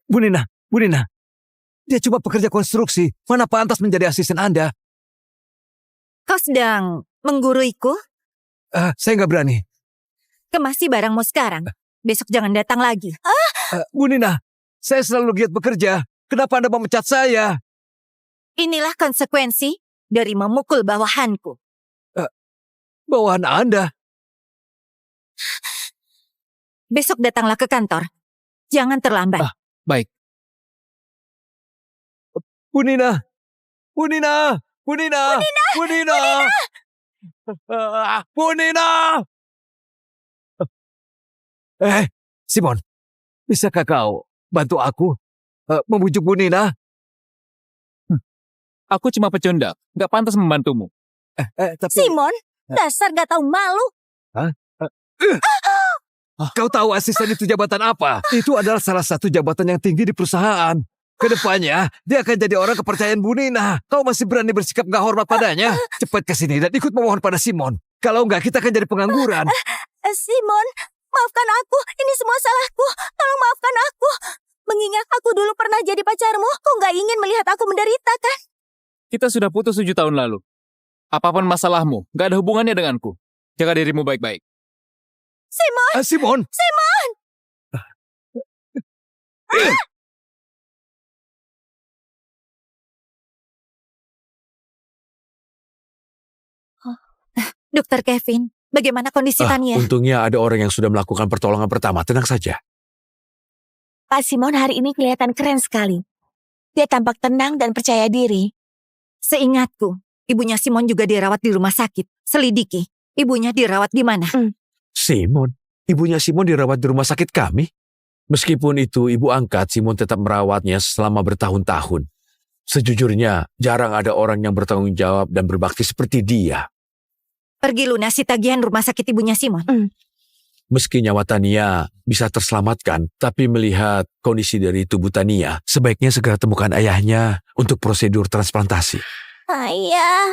Bu Nina. Dia cuma pekerja konstruksi. Mana pantas menjadi asisten Anda? Kau sedang mengguruiku? Saya nggak berani. Kemasi barangmu sekarang. Besok jangan datang lagi. Bu Nina, saya selalu giat bekerja. Kenapa Anda memecat saya? Inilah konsekuensi dari memukul bawahanku. Bawahan Anda? Besok datanglah ke kantor. Jangan terlambat. Baik. Bu Nina. Simon, bisakah kau bantu aku membujuk Bu Nina? Aku cuma pecundang. Nggak pantas membantumu. Tapi Simon, dasar gak tahu malu. kau tahu asisten itu jabatan apa? Itu adalah salah satu jabatan yang tinggi di perusahaan. Kedepannya, dia akan jadi orang kepercayaan Bu Nina. Kau masih berani bersikap gak hormat padanya? Cepat ke sini dan ikut memohon pada Simon. Kalau enggak, kita akan jadi pengangguran. Simon, maafkan aku. Ini semua salahku. Tolong maafkan aku. Mengingat aku dulu pernah jadi pacarmu, kau nggak ingin melihat aku menderita kan? Kita sudah putus 7 tahun lalu. Apapun masalahmu, gak ada hubungannya denganku. Jaga dirimu baik-baik. Simon! Dokter Kevin, bagaimana kondisi Tania? Untungnya ada orang yang sudah melakukan pertolongan pertama. Tenang saja. Pak Simon hari ini kelihatan keren sekali. Dia tampak tenang dan percaya diri. Seingatku, ibunya Simon juga dirawat di rumah sakit. Selidiki, ibunya dirawat di mana? Simon? Ibunya Simon dirawat di rumah sakit kami? Meskipun itu ibu angkat, Simon tetap merawatnya selama bertahun-tahun. Sejujurnya, jarang ada orang yang bertanggung jawab dan berbakti seperti dia. Pergi lunasi tagihan rumah sakit ibunya Simon. Meski nyawa Tania bisa terselamatkan, tapi melihat kondisi dari tubuh Tania, sebaiknya segera temukan ayahnya untuk prosedur transplantasi. Ayah.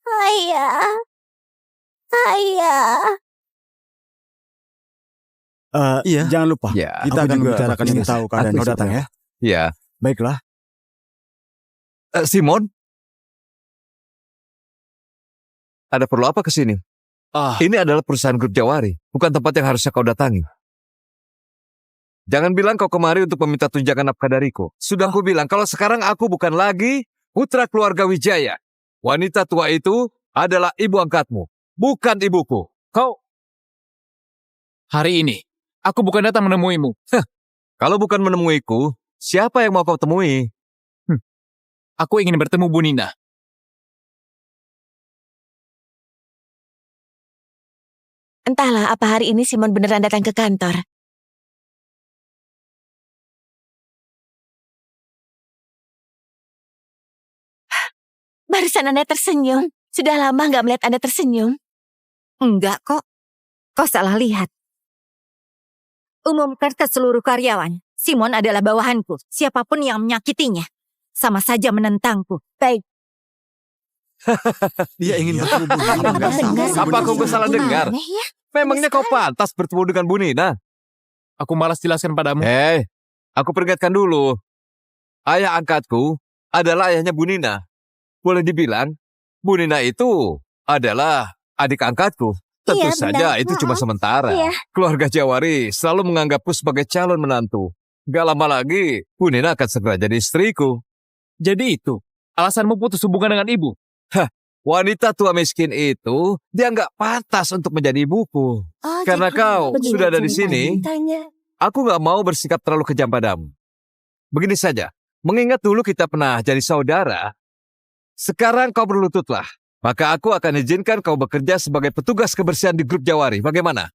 Ayah. Ayah. Iya. Jangan lupa, Ya, kita aku akan juga membicarakan ingin ini tahu keadaan aku kau datang juga. ya. Ya. Baiklah. Simon? Ada perlu apa ke sini? Ini adalah perusahaan grup Jawari, bukan tempat yang harusnya kau datangi. Jangan bilang kau kemari untuk meminta tunjangan nafkah dariku. Sudah aku bilang kalau sekarang aku bukan lagi putra keluarga Wijaya. Wanita tua itu adalah ibu angkatmu, bukan ibuku. Hari ini, aku bukan datang menemuimu. Kalau bukan menemuiku, siapa yang mau kau temui? Aku ingin bertemu Bu Nina. Entahlah apa hari ini Simon beneran datang ke kantor. Barusan Anda tersenyum. Sudah lama nggak melihat Anda tersenyum. Enggak kok. Kau salah lihat. Umumkan ke seluruh karyawan, Simon adalah bawahanku. Siapapun yang menyakitinya, sama saja menentangku. Baik. Dia ingin bertemu Bu Nina. Apa aku salah dengar? Aneh ya. Memangnya kau pantas bertemu dengan Bu Nina? Aku malas jelaskan padamu. Aku peringatkan dulu. Ayah angkatku adalah ayahnya Bu Nina. Boleh dibilang, Bu Nina itu adalah adik angkatku. Tentu Iya, saja benar. itu cuma sementara. Iya. Keluarga Jawari selalu menganggapku sebagai calon menantu. Gak lama lagi, Bu Nina akan segera jadi istriku. Jadi itu, alasanmu putus hubungan dengan ibu. Wanita tua miskin itu, dia nggak pantas untuk menjadi ibuku. Oh, Karena jadi kau begini sudah ada di sini, ceritanya. aku nggak mau bersikap terlalu kejam padamu. Begini saja, mengingat dulu kita pernah jadi saudara, sekarang kau berlututlah. Maka aku akan izinkan kau bekerja sebagai petugas kebersihan di grup Jawari. Bagaimana?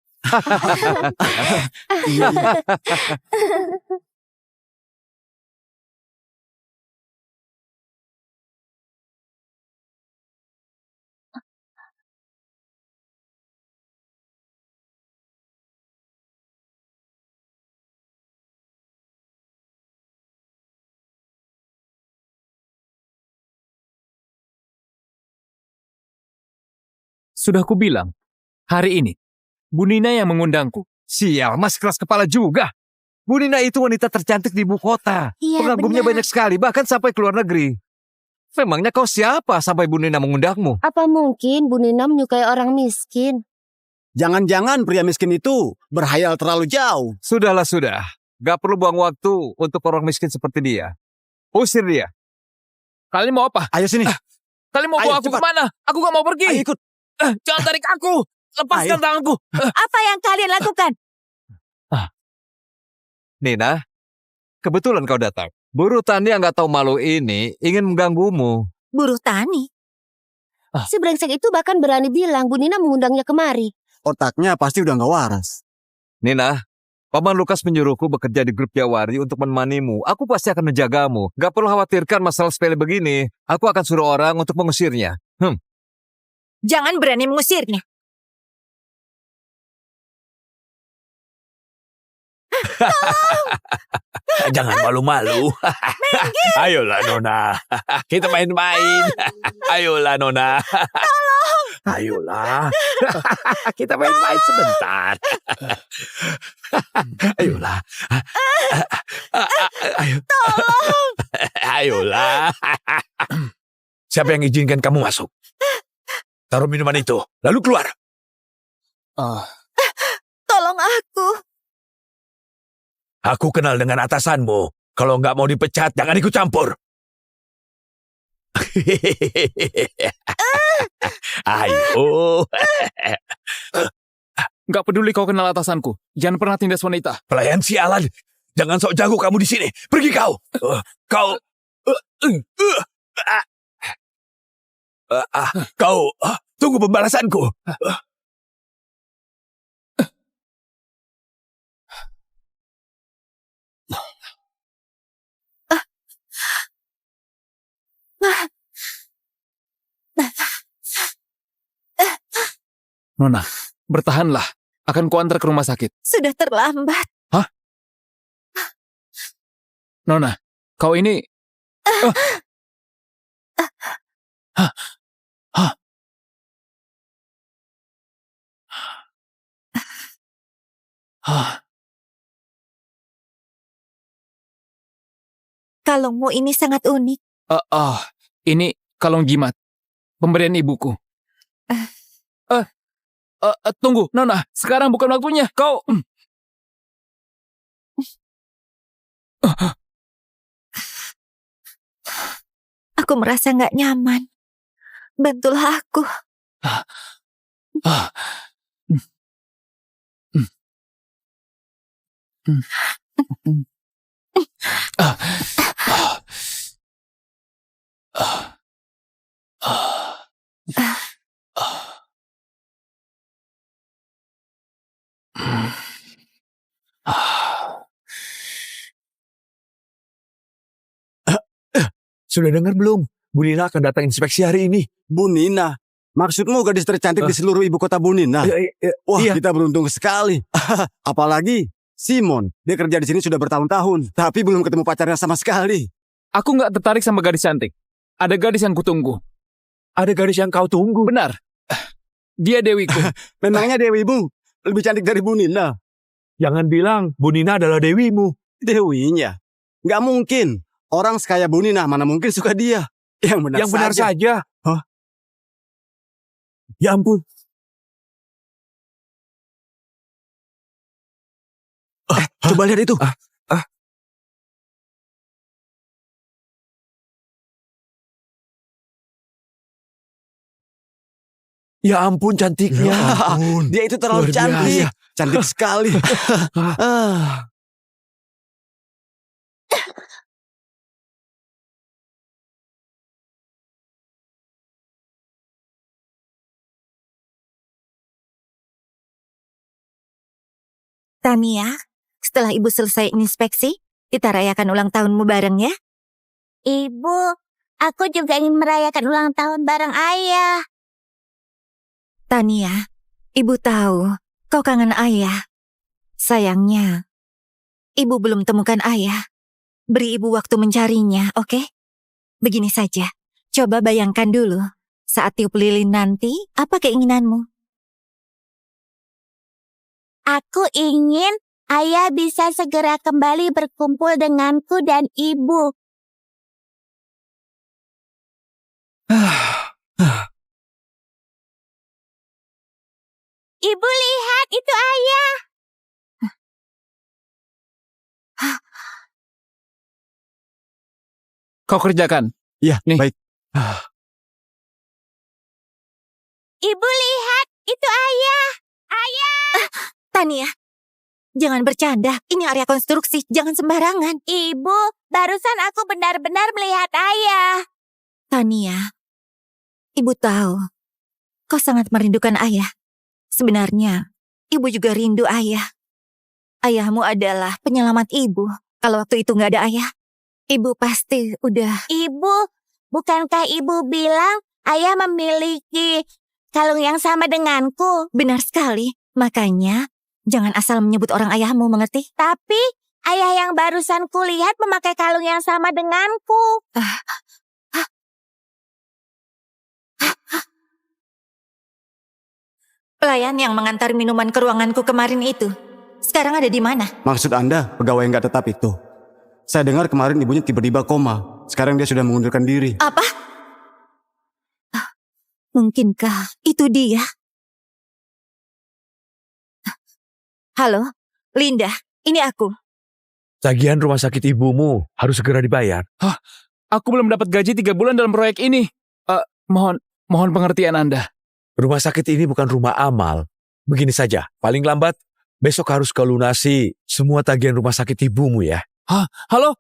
Sudah kubilang, hari ini, Bu Nina yang mengundangku. Sial, mas keras kepala juga. Bu Nina itu wanita tercantik di ibu kota. Iya, Pengagumnya benar. banyak sekali, bahkan sampai ke luar negeri. Memangnya kau siapa sampai Bu Nina mengundangmu? Apa mungkin Bu Nina menyukai orang miskin? Jangan-jangan pria miskin itu berhayal terlalu jauh. Sudahlah, sudah. Gak perlu buang waktu untuk orang miskin seperti dia. Usir dia. Kalian mau apa? Ayo sini. Kalian mau Ayo, bawa aku cepat. kemana? Aku gak mau pergi. Ayo ikut. Jangan tarik aku. Lepaskan Ayo. tanganku. Apa yang kalian lakukan? Nina, kebetulan kau datang. Buruh tani yang gak tahu malu ini ingin mengganggumu. Buruh tani. Si brengsek itu bahkan berani bilang Bu Nina mengundangnya kemari. Otaknya pasti udah gak waras. Nina, Paman Lukas menyuruhku bekerja di grup Jawari untuk menemanimu. Aku pasti akan menjagamu. Gak perlu khawatirkan masalah sepele begini. Aku akan suruh orang untuk mengusirnya. Jangan berani mengusirnya. Jangan malu-malu. Ayolah Nona. Kita main-main. Ayolah Nona. Ayolah. Kita main-main sebentar. Ayolah. Ayo. Ayolah. Siapa yang izinkan kamu masuk? Taruh minuman itu, lalu keluar. Tolong aku. Aku kenal dengan atasanmu. Kalau nggak mau dipecat, jangan ikut campur. Ayo. Nggak peduli kau kenal atasanku. Jangan pernah tindas wanita. Pelayan sialan. Jangan sok jago kamu di sini. Pergi kau. Kau. Kau. Tunggu pembalasanku. Nona, bertahanlah. Akan kuantar ke rumah sakit. Sudah terlambat. Nona, kau ini... Kalungmu ini sangat unik. Ini kalung jimat. Pemberian ibuku. Tunggu, Nona. Sekarang bukan waktunya. Kau... Aku merasa nggak nyaman. Bantulah aku. Sudah dengar belum? Bu Nina akan datang inspeksi hari ini. Bu Nina? Maksudmu gadis tercantik di seluruh ibu kota Bu Nina? Wah, iya. kita beruntung sekali. Apalagi Simon. Dia kerja di sini sudah bertahun-tahun, tapi belum ketemu pacarnya sama sekali. Aku nggak tertarik sama gadis cantik. Ada gadis yang kutunggu. Ada gadis yang kau tunggu. Benar. Dia dewiku. Memangnya dewimu lebih cantik dari Bu Nina? Jangan bilang Bu Nina adalah dewimu. Dewinya? Nggak mungkin. Orang sekaya Bu Nina mana mungkin suka dia. Yang benar saja. Hah? Ya ampun. Coba lihat itu. Ya ampun cantiknya. Dia itu terlalu Luar biasa. cantik. Cantik sekali. Tania, setelah ibu selesai inspeksi, kita rayakan ulang tahunmu bareng ya. Ibu, aku juga ingin merayakan ulang tahun bareng ayah. Tania, ibu tahu kau kangen ayah. Sayangnya, ibu belum temukan ayah. Beri ibu waktu mencarinya, oke? Begini saja, coba bayangkan dulu. Saat tiup lilin nanti, apa keinginanmu? Aku ingin ayah bisa segera kembali berkumpul denganku dan ibu. Ibu lihat, itu ayah. Kau kerjakan. Ya, Nih. baik. Ibu lihat, itu ayah. Tania, jangan bercanda. Ini area konstruksi, jangan sembarangan. Ibu, barusan aku benar-benar melihat ayah. Tania, ibu tahu kau sangat merindukan ayah. Sebenarnya, ibu juga rindu ayah. Ayahmu adalah penyelamat ibu. Kalau waktu itu nggak ada ayah, ibu pasti udah... Ibu, bukankah ibu bilang ayah memiliki kalung yang sama denganku? Benar sekali. Makanya, jangan asal menyebut orang ayahmu, mengerti? Tapi ayah yang barusan kulihat memakai kalung yang sama denganku. Pelayan yang mengantar minuman ke ruanganku kemarin itu, sekarang ada di mana? Maksud Anda pegawai yang nggak tetap itu? Saya dengar kemarin ibunya tiba-tiba koma. Sekarang dia sudah mengundurkan diri. Apa? Mungkinkah itu dia? Halo, Linda, ini aku. Tagihan rumah sakit ibumu harus segera dibayar. Aku belum dapat gaji 3 bulan dalam proyek ini. Mohon pengertian Anda. Rumah sakit ini bukan rumah amal. Begini saja, paling lambat besok harus kau lunasi semua tagihan rumah sakit ibumu ya. Halo?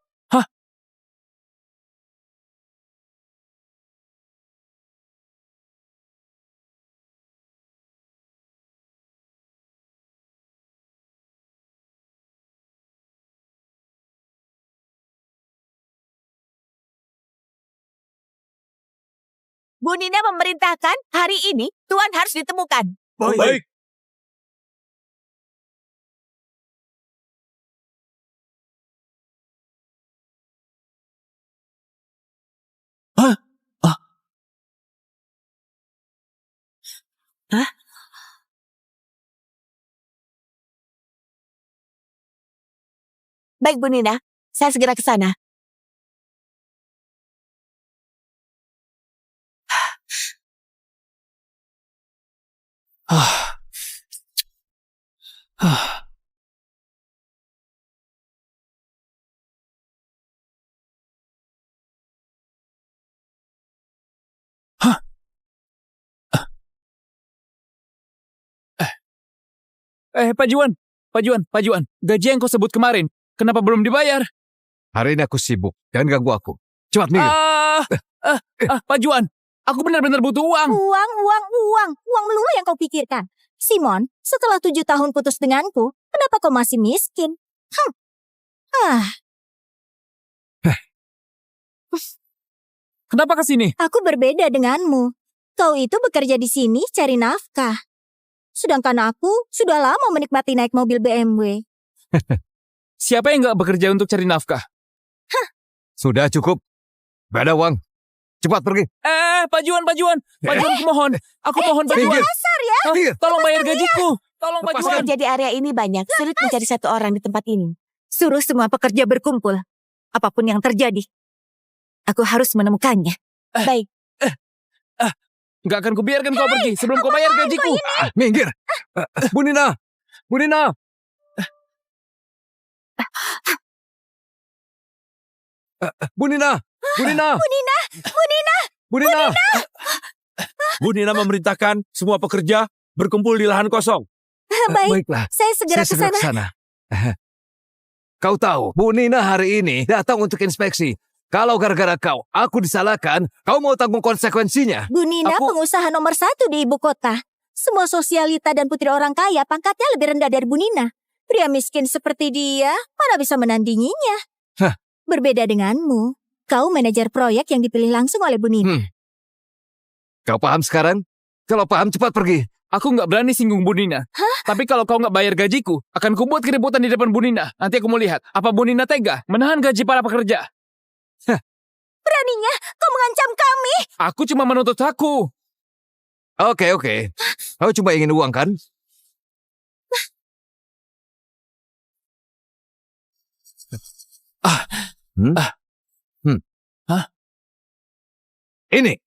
Bu Nina memerintahkan hari ini Tuan harus ditemukan. Baik. Baik Bu Nina, saya segera ke sana. Pak Juan. Gaji yang kau sebut kemarin, kenapa belum dibayar? Hari ini aku sibuk. Jangan ganggu aku. Cepat minggir. Pak Juan, aku benar-benar butuh uang. Uang melulu yang kau pikirkan. Simon, setelah 7 tahun putus denganku, kenapa kau masih miskin? Kenapa ke sini? Aku berbeda denganmu. Kau itu bekerja di sini cari nafkah. Sedangkan aku sudah lama menikmati naik mobil BMW. Siapa yang nggak bekerja untuk cari nafkah? Sudah cukup. Gak ada uang. Cepat pergi. Pak Juan, aku mohon. Aku mohon Pak Juan. Dasar ya. Tolong bayar gajiku. Tolong Pak Juan. Pekerja di area ini banyak. Sulit mencari satu orang di tempat ini. Suruh semua pekerja berkumpul. Apapun yang terjadi, aku harus menemukannya. Baik. Nggak akan kubiarkan kau pergi sebelum kau bayar gajiku. Minggir. Bu Nina. Bu Nina. Bu Nina. Bu Nina. Bu Nina. Bu Nina memerintahkan semua pekerja berkumpul di lahan kosong. Baik, Baiklah. saya segera ke sana. sana. Kau tahu, Bu Nina hari ini datang untuk inspeksi. Kalau gara-gara kau, aku disalahkan, kau mau tanggung konsekuensinya. Bu Nina Aku- pengusaha nomor 1 di ibu kota. Semua sosialita dan putri orang kaya pangkatnya lebih rendah dari Bu Nina. Pria miskin seperti dia, mana bisa menandinginya? Hah. Berbeda denganmu. Kau manajer proyek yang dipilih langsung oleh Bu Nina. Kau paham sekarang? Kalau paham, cepat pergi. Aku nggak berani singgung Bu Nina. Tapi kalau kau nggak bayar gajiku, akan kubuat keributan di depan Bu Nina. Nanti aku mau lihat, apa Bu Nina tega menahan gaji para pekerja. Beraninya kau mengancam kami. Aku cuma menuntut aku. Oke. Kau cuma ingin uang, kan? Ini.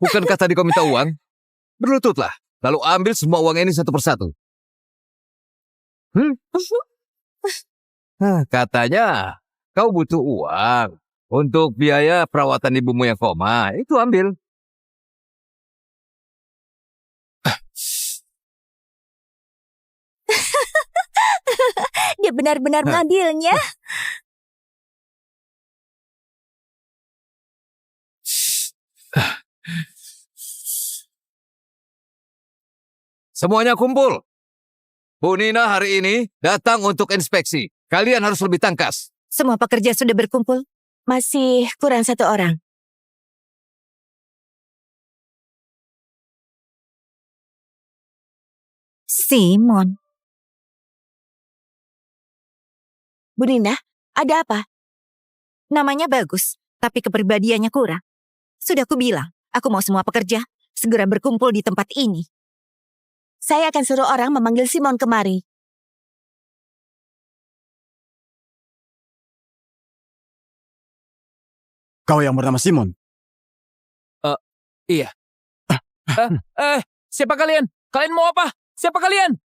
Bukankah tadi kau minta uang? Berlututlah. Lalu ambil semua uang ini satu persatu. Katanya kau butuh uang untuk biaya perawatan ibumu yang koma. Itu ambil. Dia benar-benar mengambilnya. Semuanya kumpul. Bu Nina hari ini datang untuk inspeksi. Kalian harus lebih tangkas. Semua pekerja sudah berkumpul. Masih kurang satu orang. Simon. Bu Nina, ada apa? Namanya bagus, tapi kepribadiannya kurang. Sudah aku bilang, aku mau semua pekerja segera berkumpul di tempat ini. Saya akan suruh orang memanggil Simon kemari. Kau yang bernama Simon? Iya. Siapa kalian? Kalian mau apa? Siapa kalian?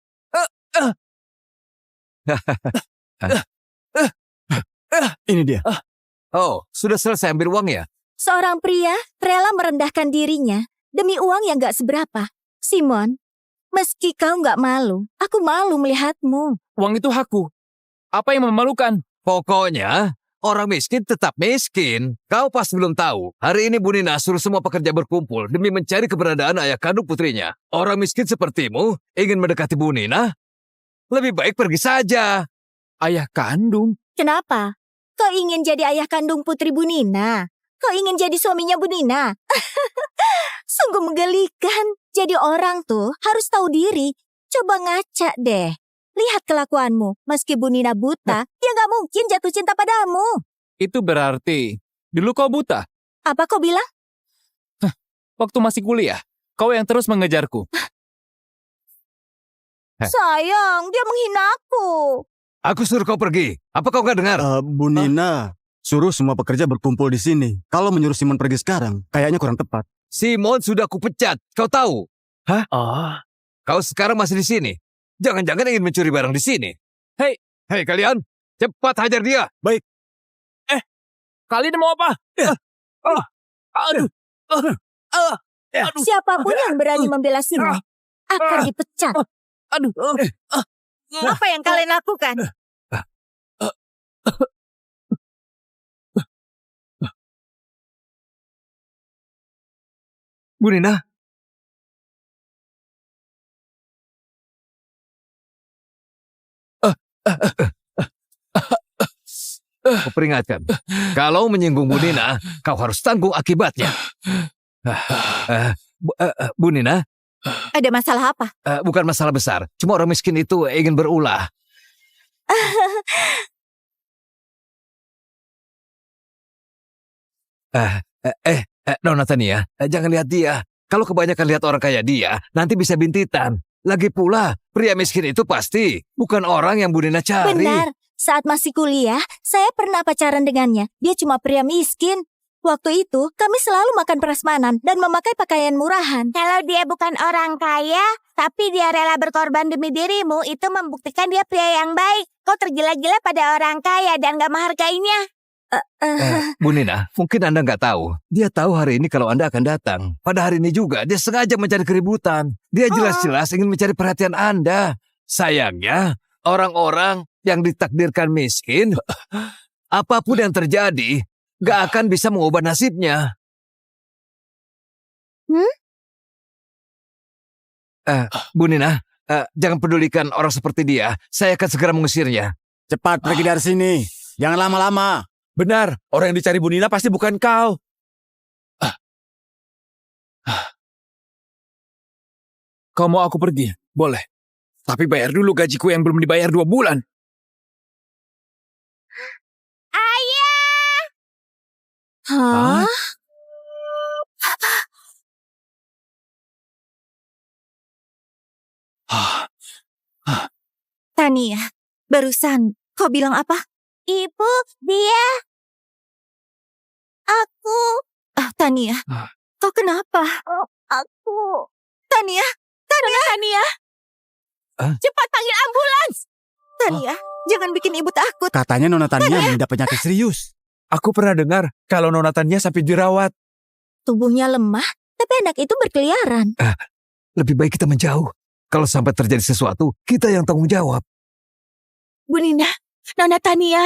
Ini dia. Oh, sudah selesai ambil uang ya? Seorang pria rela merendahkan dirinya demi uang yang gak seberapa. Simon, meski kau gak malu, aku malu melihatmu. Uang itu hakku. Apa yang memalukan? Pokoknya, orang miskin tetap miskin. Kau pasti belum tahu. Hari ini Bu Nina suruh semua pekerja berkumpul demi mencari keberadaan ayah kandung putrinya. Orang miskin sepertimu ingin mendekati Bu Nina? Lebih baik pergi saja. Ayah kandung? Kenapa? Kau ingin jadi ayah kandung putri Bu Nina? Kau ingin jadi suaminya Bu Nina? Sungguh menggelikan. Jadi orang tuh harus tahu diri. Coba ngaca deh. Lihat kelakuanmu. Meski Bu Nina buta, dia gak mungkin jatuh cinta padamu. Itu berarti dulu kau buta. Apa kau bilang? Waktu masih kuliah, kau yang terus mengejarku. Sayang, dia menghina aku. Aku suruh kau pergi. Apa kau nggak dengar? Bu Nina, suruh semua pekerja berkumpul di sini. Kalau menyuruh Simon pergi sekarang, kayaknya kurang tepat. Simon sudah kupecat. Kau tahu? Hah? Kau sekarang masih di sini. Jangan-jangan ingin mencuri barang di sini. Hei kalian, cepat hajar dia. Baik. Kalian mau apa? Aduh. Siapapun yang berani membela Simon akan dipecat. Aduh. Apa yang kalian lakukan? Bu Nina. Aku peringatkan, kalau menyinggung Bu Nina, kau harus tanggung akibatnya. Bu Nina, Ada masalah apa? bukan masalah besar. Cuma orang miskin itu ingin berulah. Nona Tania, jangan lihat dia. Kalau kebanyakan lihat orang kayak dia, nanti bisa bintitan. Lagi pula, pria miskin itu pasti bukan orang yang Bu Nina cari. Benar, saat masih kuliah, saya pernah pacaran dengannya. Dia cuma pria miskin. Waktu itu, kami selalu makan prasmanan dan memakai pakaian murahan. Kalau dia bukan orang kaya, tapi dia rela berkorban demi dirimu, itu membuktikan dia pria yang baik. Kau tergila-gila pada orang kaya dan gak menghargainya. Bu Nina, mungkin Anda nggak tahu. Dia tahu hari ini kalau Anda akan datang. Pada hari ini juga, dia sengaja mencari keributan. Dia jelas-jelas ingin mencari perhatian Anda. Sayangnya, orang-orang yang ditakdirkan miskin, apapun yang terjadi, nggak akan bisa mengubah nasibnya. Bu Nina, jangan pedulikan orang seperti dia. Saya akan segera mengusirnya. Cepat pergi dari sini. Jangan lama-lama. Benar, orang yang dicari Bu Nina pasti bukan kau. Kau mau aku pergi? Boleh. Tapi bayar dulu gajiku yang belum dibayar 2 bulan. Ayah! Hah? Tania, barusan kau bilang apa? Ibu, dia... Aku... Tania, kau kenapa? Aku... Tania, Tania! Cepat panggil ambulans! Tania, jangan bikin ibu takut. Katanya Nona Tania mengidap penyakit serius. Aku pernah dengar kalau Nona Tania sampai dirawat. Tubuhnya lemah, tapi anak itu berkeliaran. Lebih baik kita menjauh. Kalau sampai terjadi sesuatu, kita yang tanggung jawab. Bu Nina, Nona Tania.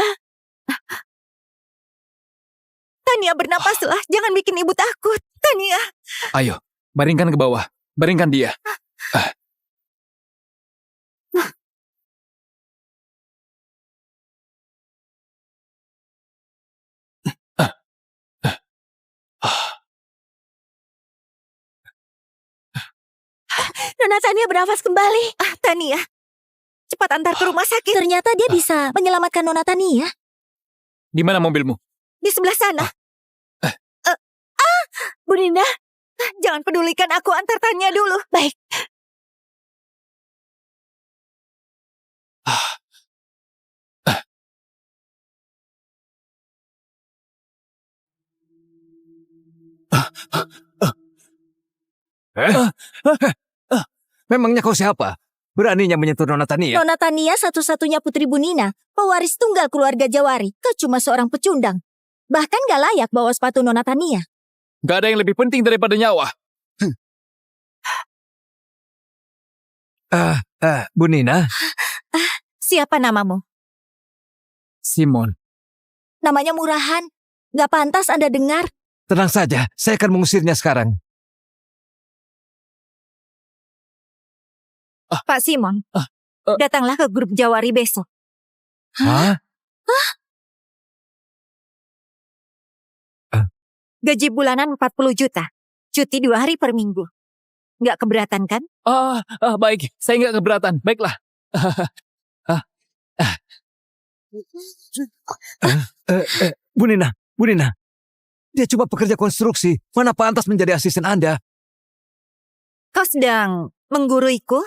Tania bernapaslah, jangan bikin ibu takut. Tania. Ayo, baringkan ke bawah. Baringkan dia. Nona Tania bernafas kembali. Tania, cepat antar ke rumah sakit. Ternyata dia bisa menyelamatkan Nona Tania. Di mana mobilmu? Di sebelah sana. Bu Nina, jangan pedulikan aku, antar tanya dulu. Baik. Memangnya kau siapa? Beraninya menyentuh Nona Tania? Nona Tania satu-satunya putri Bu Nina, pewaris tunggal keluarga Jawari. Kau cuma seorang pecundang. Bahkan gak layak bawa sepatu Nona Tania. Gak ada yang lebih penting daripada nyawa. Bu Nina, Siapa namamu? Simon. Namanya murahan. Gak pantas Anda dengar. tenang saja. Saya akan mengusirnya sekarang. Pak Simon, datanglah ke grup Jawari besok. Hah? Gaji bulanan 40 juta. Cuti 2 hari per minggu. Nggak keberatan kan? Baik. Saya nggak keberatan. Baiklah. Bu Nina. Dia cuma pekerja konstruksi. Mana pantas menjadi asisten Anda? Kau sedang mengguruiku?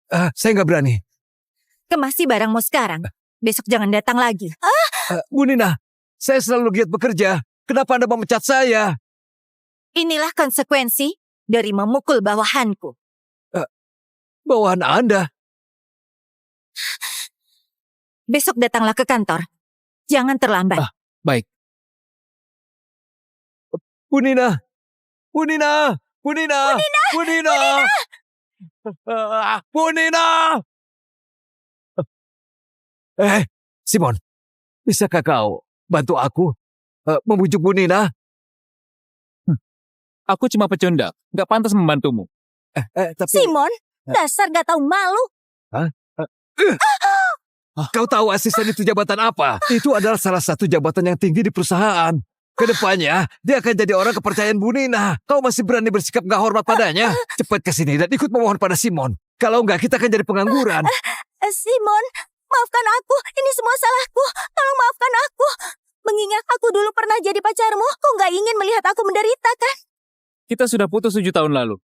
Saya nggak berani. Kemasi barangmu sekarang. Besok jangan datang lagi. Bu Nina, saya selalu giat bekerja. Kenapa Anda memecat saya? Inilah konsekuensi dari memukul bawahanku. Bawahan Anda. Besok datanglah ke kantor. Jangan terlambat. Baik. Bu Nina. Bu Nina. Bu Nina. Bu Nina. Bu Nina. Simon. Bisakah kau bantu aku membujuk Bu Nina? Aku cuma pecundang. Nggak pantas membantumu. Tapi Simon, dasar gak tahu malu. kau tahu asisten itu jabatan apa? Itu adalah salah satu jabatan yang tinggi di perusahaan. Kedepannya, dia akan jadi orang kepercayaan Bu Nina. Kau masih berani bersikap gak hormat padanya? Cepat ke sini dan ikut memohon pada Simon. Kalau enggak, kita akan jadi pengangguran. Simon, maafkan aku. Ini semua salahku. Tolong maafkan aku. Mengingat aku dulu pernah jadi pacarmu, kau gak ingin melihat aku menderita kan? Kita sudah putus 7 tahun lalu.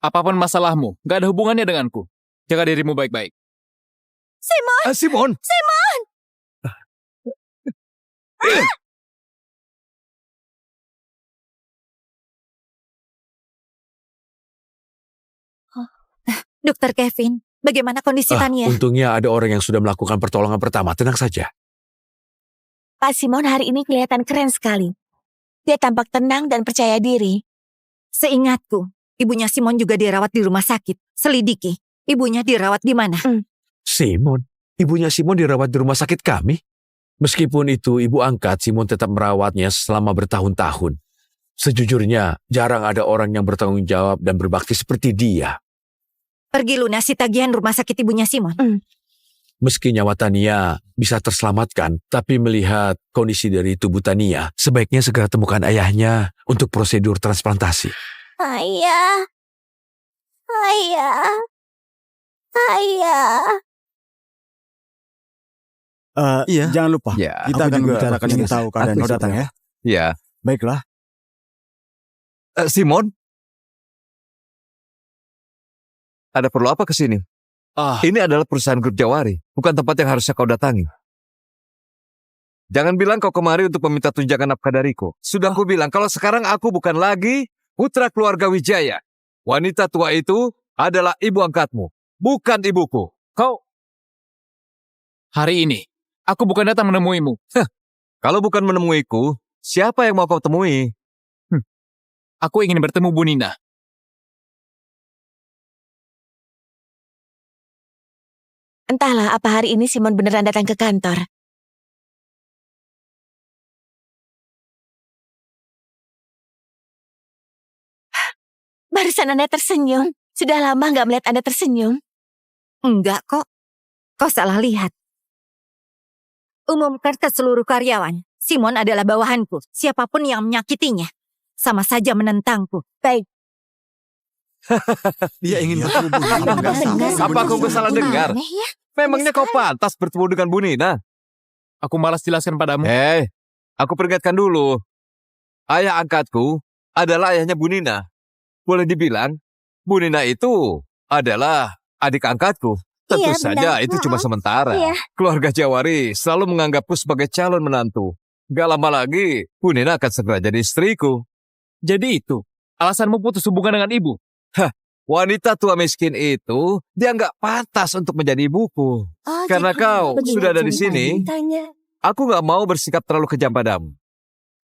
Apapun masalahmu, nggak ada hubungannya denganku. Jaga dirimu baik-baik. Simon! Simon! Dokter Kevin, bagaimana kondisi Tania? Untungnya ada orang yang sudah melakukan pertolongan pertama. Tenang saja. Pak Simon hari ini kelihatan keren sekali. Dia tampak tenang dan percaya diri. Seingatku, ibunya Simon juga dirawat di rumah sakit. Selidiki, ibunya dirawat di mana? Simon? Ibunya Simon dirawat di rumah sakit kami? Meskipun itu ibu angkat, Simon tetap merawatnya selama bertahun-tahun. Sejujurnya, jarang ada orang yang bertanggung jawab dan berbakti seperti dia. Pergi lunasi tagihan rumah sakit ibunya Simon. Meski nyawa Tania bisa terselamatkan, tapi melihat kondisi dari tubuh Tania, sebaiknya segera temukan ayahnya untuk prosedur transplantasi. Ayah. Iya. Jangan lupa. Ya, Kita aku akan juga membicarakan ingin yang tahu keadaan aku kau datang juga. ya. Ya. Baiklah. Simon? Ada perlu apa ke sini? Ini adalah perusahaan grup Jawari, bukan tempat yang harusnya kau datangi. Jangan bilang kau kemari untuk meminta tunjangan nafkah dariku. Sudah aku bilang kalau sekarang aku bukan lagi putra keluarga Wijaya. Wanita tua itu adalah ibu angkatmu, bukan ibuku. Hari ini, aku bukan datang menemuimu. Kalau bukan menemuiku, siapa yang mau kau temui? Aku ingin bertemu Bu Nina. Entahlah apa hari ini Simon beneran datang ke kantor. Barusan Anda tersenyum. Sudah lama nggak melihat Anda tersenyum. Enggak kok. Kau salah lihat. Umumkan ke seluruh karyawan. Simon adalah bawahanku. Siapapun yang menyakitinya, sama saja menentangku. Baik. Dia ingin Iya. bertemu Bu Nina. Nggak benar. Apa aku salah dengar? Aneh ya. Memangnya kau pantas bertemu dengan Bu Nina? Aku malas jelaskan padamu. Aku peringatkan dulu. Ayah angkatku adalah ayahnya Bu Nina. Boleh dibilang, Bu Nina itu adalah adik angkatku. Tentu Iya, saja benar. itu cuma sementara. Iya. Keluarga Jawari selalu menganggapku sebagai calon menantu. Gak lama lagi, Bu Nina akan segera jadi istriku. Jadi itu, alasanmu putus hubungan dengan ibu. Wanita tua miskin itu, dia nggak pantas untuk menjadi ibuku. Oh, Karena jadi kau begini sudah ada di sini, ceritanya. aku nggak mau bersikap terlalu kejam padamu.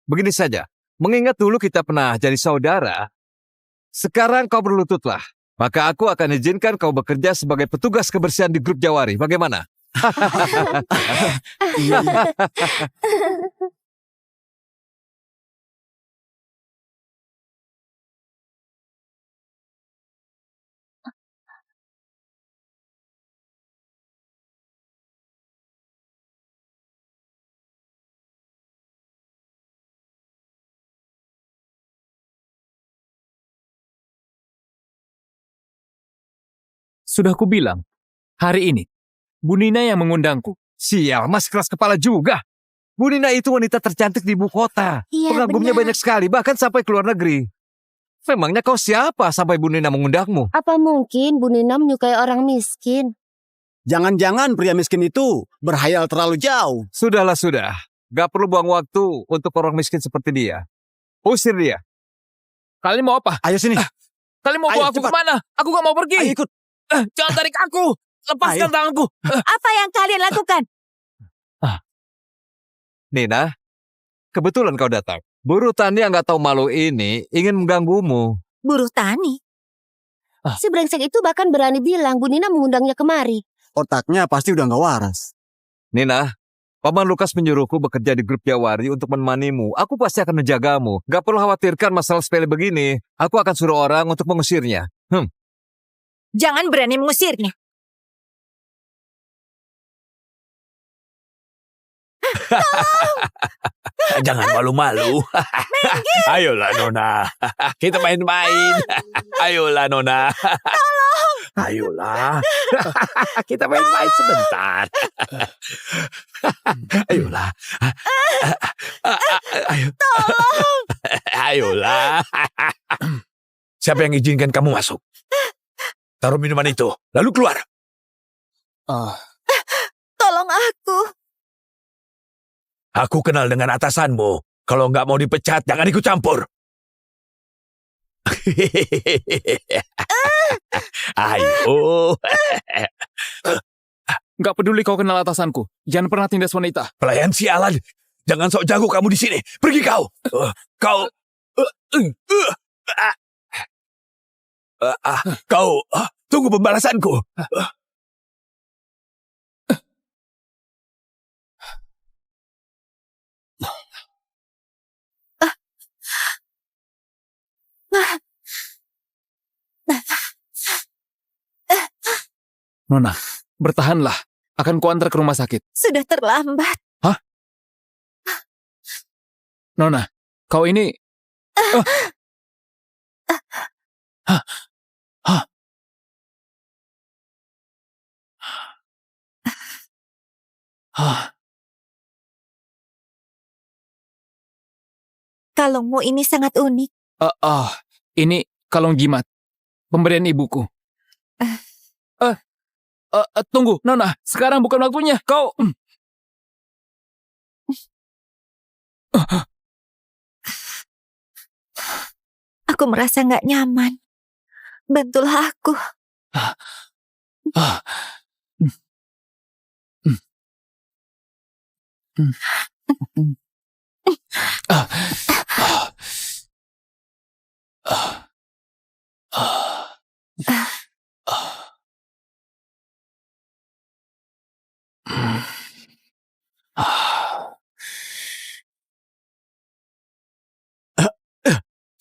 Begini saja, mengingat dulu kita pernah jadi saudara, sekarang kau berlututlah. Maka aku akan izinkan kau bekerja sebagai petugas kebersihan di grup Jawari. Bagaimana? Iya, iya. Sudah kubilang, hari ini, Bu Nina yang mengundangku. Sial, mas keras kepala juga. Bu Nina itu wanita tercantik di ibu kota. Iya, Pengagumnya benar. banyak sekali, bahkan sampai ke luar negeri. Memangnya kau siapa sampai Bu Nina mengundangmu? Apa mungkin Bu Nina menyukai orang miskin? Jangan-jangan pria miskin itu berhayal terlalu jauh. Sudahlah, sudah. Gak perlu buang waktu untuk orang miskin seperti dia. Usir dia. Kalian mau apa? Ayo sini. Kalian mau Ayo, bawa aku cepat. kemana? Aku gak mau pergi. Ayo ikut. Jangan tarik aku. Lepaskan Ayo. tanganku. Apa yang kalian lakukan? Nina, kebetulan kau datang. Buruh tani yang gak tahu malu ini ingin mengganggumu. Buruh tani. Si brengsek itu bahkan berani bilang Bu Nina mengundangnya kemari. Otaknya pasti udah nggak waras. Nina, Paman Lukas menyuruhku bekerja di grup Jawari untuk menemanimu. Aku pasti akan menjagamu. Gak perlu khawatirkan masalah sepele begini. Aku akan suruh orang untuk mengusirnya. Jangan berani mengusirnya. Jangan malu-malu. Ayolah Nona, kita main-main. Ayolah Nona. Ayolah. Kita main-main sebentar. Ayolah. Ayo. Ayolah. Siapa yang izinkan kamu masuk? Taruh minuman itu, lalu keluar. Tolong aku. Aku kenal dengan atasanmu. Kalau nggak mau dipecat, jangan ikut campur. Ayo. Gak peduli kau kenal atasanku. Jangan pernah tindas wanita. Pelayan sialan. Jangan sok jago kamu di sini. Pergi kau. Kau. Kau. Tunggu pembalasanku. Nona, bertahanlah. Akan kuantar ke rumah sakit. Sudah terlambat. Nona, kau ini... Kalungmu ini sangat unik. Ini kalung jimat. Pemberian ibuku. Tunggu, Nona. Sekarang bukan waktunya. Kau... Aku merasa nggak nyaman. Bantulah aku.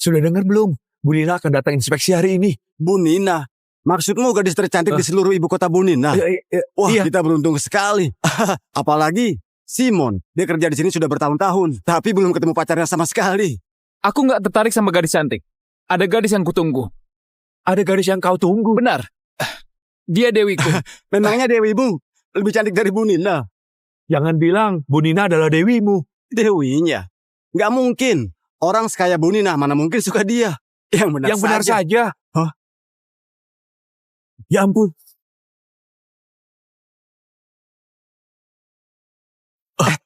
Sudah dengar belum? Bu Nina akan datang inspeksi hari ini. Bu Nina, maksudmu gadis tercantik di seluruh ibu kota Bu Nina? Wah, iya. kita beruntung sekali. Apalagi Simon, dia kerja di sini sudah bertahun-tahun, tapi belum ketemu pacarnya sama sekali. Aku nggak tertarik sama gadis cantik. Ada gadis yang kutunggu. Ada gadis yang kau tunggu. Benar. Dia dewiku. Memangnya dewimu lebih cantik dari Bu Nina? Jangan bilang Bu Nina adalah dewimu. Dewinya? Nggak mungkin. Orang sekaya Bu Nina mana mungkin suka dia. Yang benar saja. Hah? Ya ampun.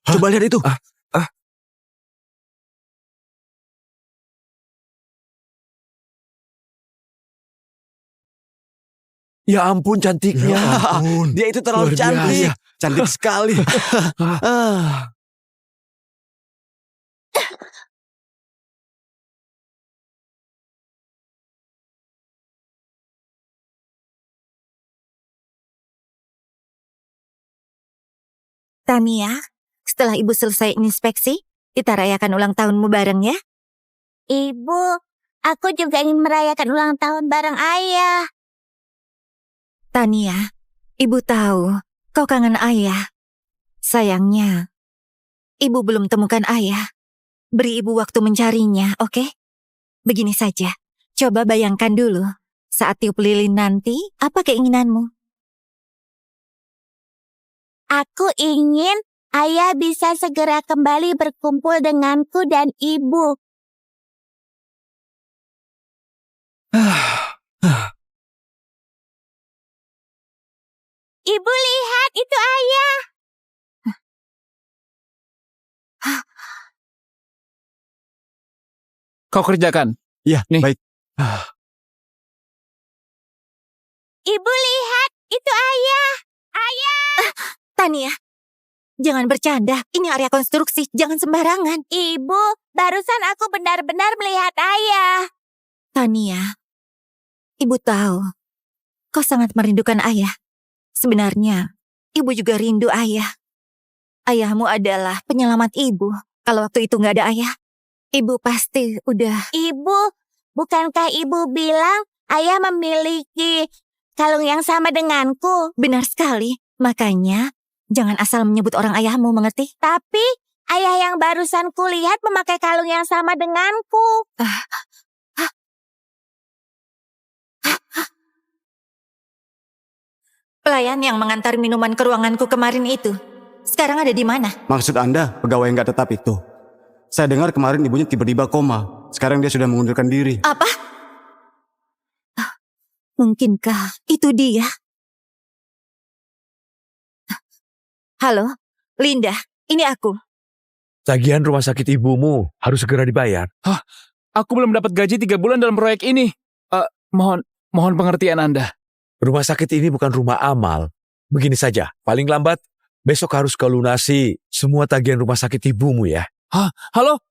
Coba lihat itu. Ya ampun cantiknya. Dia itu terlalu Luar biasa. cantik. Cantik sekali. Ah. Tania, setelah ibu selesai inspeksi, kita rayakan ulang tahunmu bareng ya. Ibu, aku juga ingin merayakan ulang tahun bareng ayah. Tania, ibu tahu kau kangen ayah. Sayangnya, ibu belum temukan ayah. Beri ibu waktu mencarinya, oke? Begini saja, coba bayangkan dulu. Saat tiup lilin nanti, apa keinginanmu? Aku ingin ayah bisa segera kembali berkumpul denganku dan ibu. Ibu lihat, itu ayah. Kau kerjakan. Ya, Nih. baik. Ibu lihat, itu ayah. Tania, jangan bercanda. Ini area konstruksi, jangan sembarangan. Ibu, barusan aku benar-benar melihat ayah. Tania, ibu tahu kau sangat merindukan ayah. Sebenarnya, ibu juga rindu ayah. Ayahmu adalah penyelamat ibu. Kalau waktu itu nggak ada ayah, ibu pasti udah... Ibu, bukankah ibu bilang ayah memiliki kalung yang sama denganku? Benar sekali. Makanya, jangan asal menyebut orang ayahmu, mengerti? Tapi ayah yang barusan kulihat memakai kalung yang sama denganku. Pelayan yang mengantar minuman ke ruanganku kemarin itu, sekarang ada di mana? Maksud Anda pegawai yang nggak tetap itu? Saya dengar kemarin ibunya tiba-tiba koma. Sekarang dia sudah mengundurkan diri. Apa? Mungkinkah itu dia? Halo, Linda, ini aku. Tagihan rumah sakit ibumu harus segera dibayar. Aku belum dapat gaji 3 bulan dalam proyek ini. Mohon pengertian Anda. Rumah sakit ini bukan rumah amal. Begini saja, paling lambat besok harus kau lunasi semua tagihan rumah sakit ibumu ya. Halo?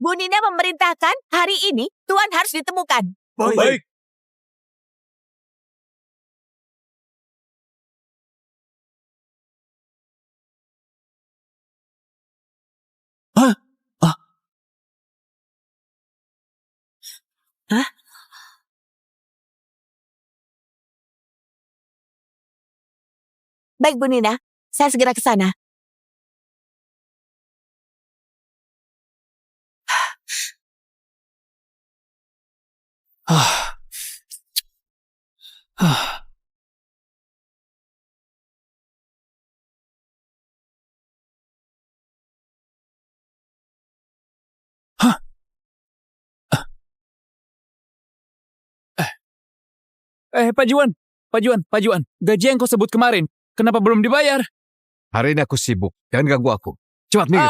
Bu Nina memerintahkan hari ini Tuan harus ditemukan. Baik. Baik Bu Nina, saya segera ke sana. Pak Juan. Gaji yang kau sebut kemarin, kenapa belum dibayar? Hari ini aku sibuk. Jangan ganggu aku. Cepat minggir.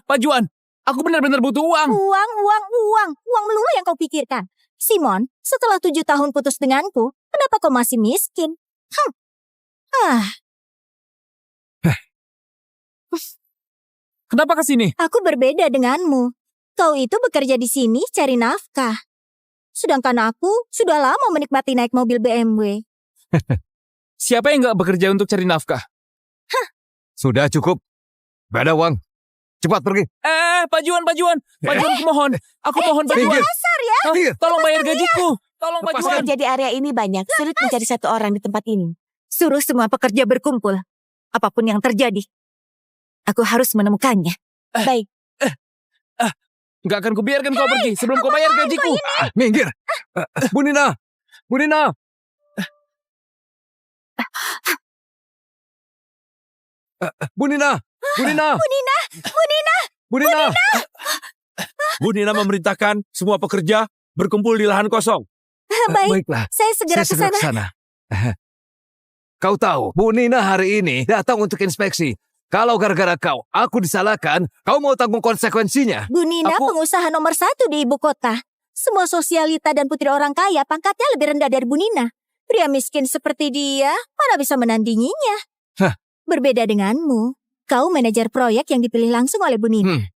Pak Juan, aku benar-benar butuh uang. Uang melulu yang kau pikirkan. Simon, setelah 7 tahun putus denganku, kenapa kau masih miskin? Kenapa ke sini? Aku berbeda denganmu. Kau itu bekerja di sini cari nafkah. Sedangkan aku sudah lama menikmati naik mobil BMW. Siapa yang nggak bekerja untuk cari nafkah? Sudah cukup. Gak ada uang. Cepat pergi. Pak Juan, aku mohon. Aku mohon Pak Juan. Dasar ya. Tolong bayar gajiku. Tolong Pak Juan. Pekerja di area ini banyak. Sulit mencari satu orang di tempat ini. Suruh semua pekerja berkumpul. Apapun yang terjadi, Aku harus menemukannya. Baik. Nggak akan kubiarkan kau pergi sebelum kau bayar gajiku. Minggir. Bu Nina. Bu Nina. Bu Nina. Bu Nina. Bu Nina. Bu Nina memerintahkan semua pekerja berkumpul di lahan kosong. Baik, Baiklah. saya segera ke Saya sana. sana. Kau tahu, Bu Nina hari ini datang untuk inspeksi. Kalau gara-gara kau, aku disalahkan, kau mau tanggung konsekuensinya. Bu Nina Aku- pengusaha nomor 1 di ibu kota. Semua sosialita dan putri orang kaya pangkatnya lebih rendah dari Bu Nina. Pria miskin seperti dia, mana bisa menandinginya? Hah. Berbeda denganmu. Kau manajer proyek yang dipilih langsung oleh Bu Nina.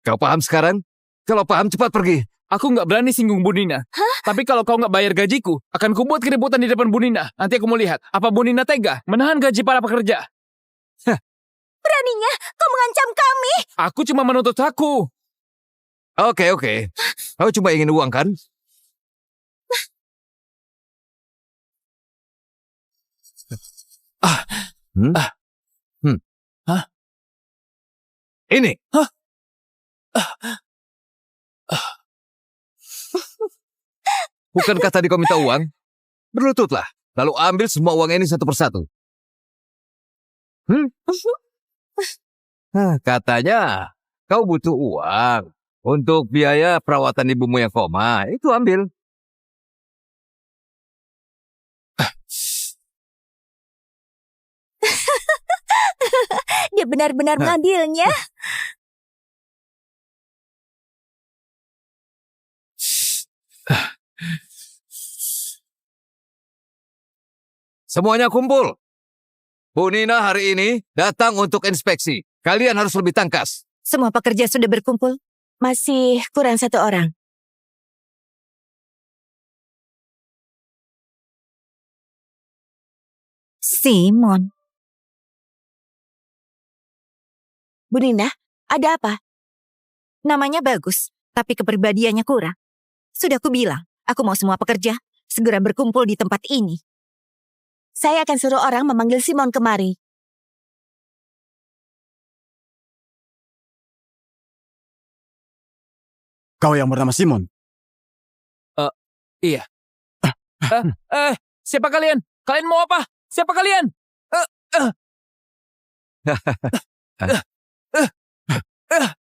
Kau paham sekarang? Kalau paham, cepat pergi. Aku nggak berani singgung Bu Nina. Tapi kalau kau nggak bayar gajiku, akan kubuat keributan di depan Bu Nina. Nanti aku mau lihat, apa Bu Nina tega menahan gaji para pekerja. Beraninya kau mengancam kami. Aku cuma menuntut hakku. Oke. Kau cuma ingin uang, kan? Ini. Bukankah tadi kau minta uang? Berlututlah. Lalu ambil semua uang ini satu persatu. Katanya kau butuh uang untuk biaya perawatan ibumu yang koma. Itu ambil. Dia benar-benar mengambilnya. Semuanya kumpul. Bu Nina hari ini datang untuk inspeksi. Kalian harus lebih tangkas. Semua pekerja sudah berkumpul. Masih kurang 1 orang. Simon. Bu Nina, ada apa? Namanya bagus, tapi kepribadiannya kurang. Sudah aku bilang, aku mau semua pekerja segera berkumpul di tempat ini. Saya akan suruh orang memanggil Simon kemari. Kau yang bernama Simon. Siapa kalian? Kalian mau apa? Siapa kalian?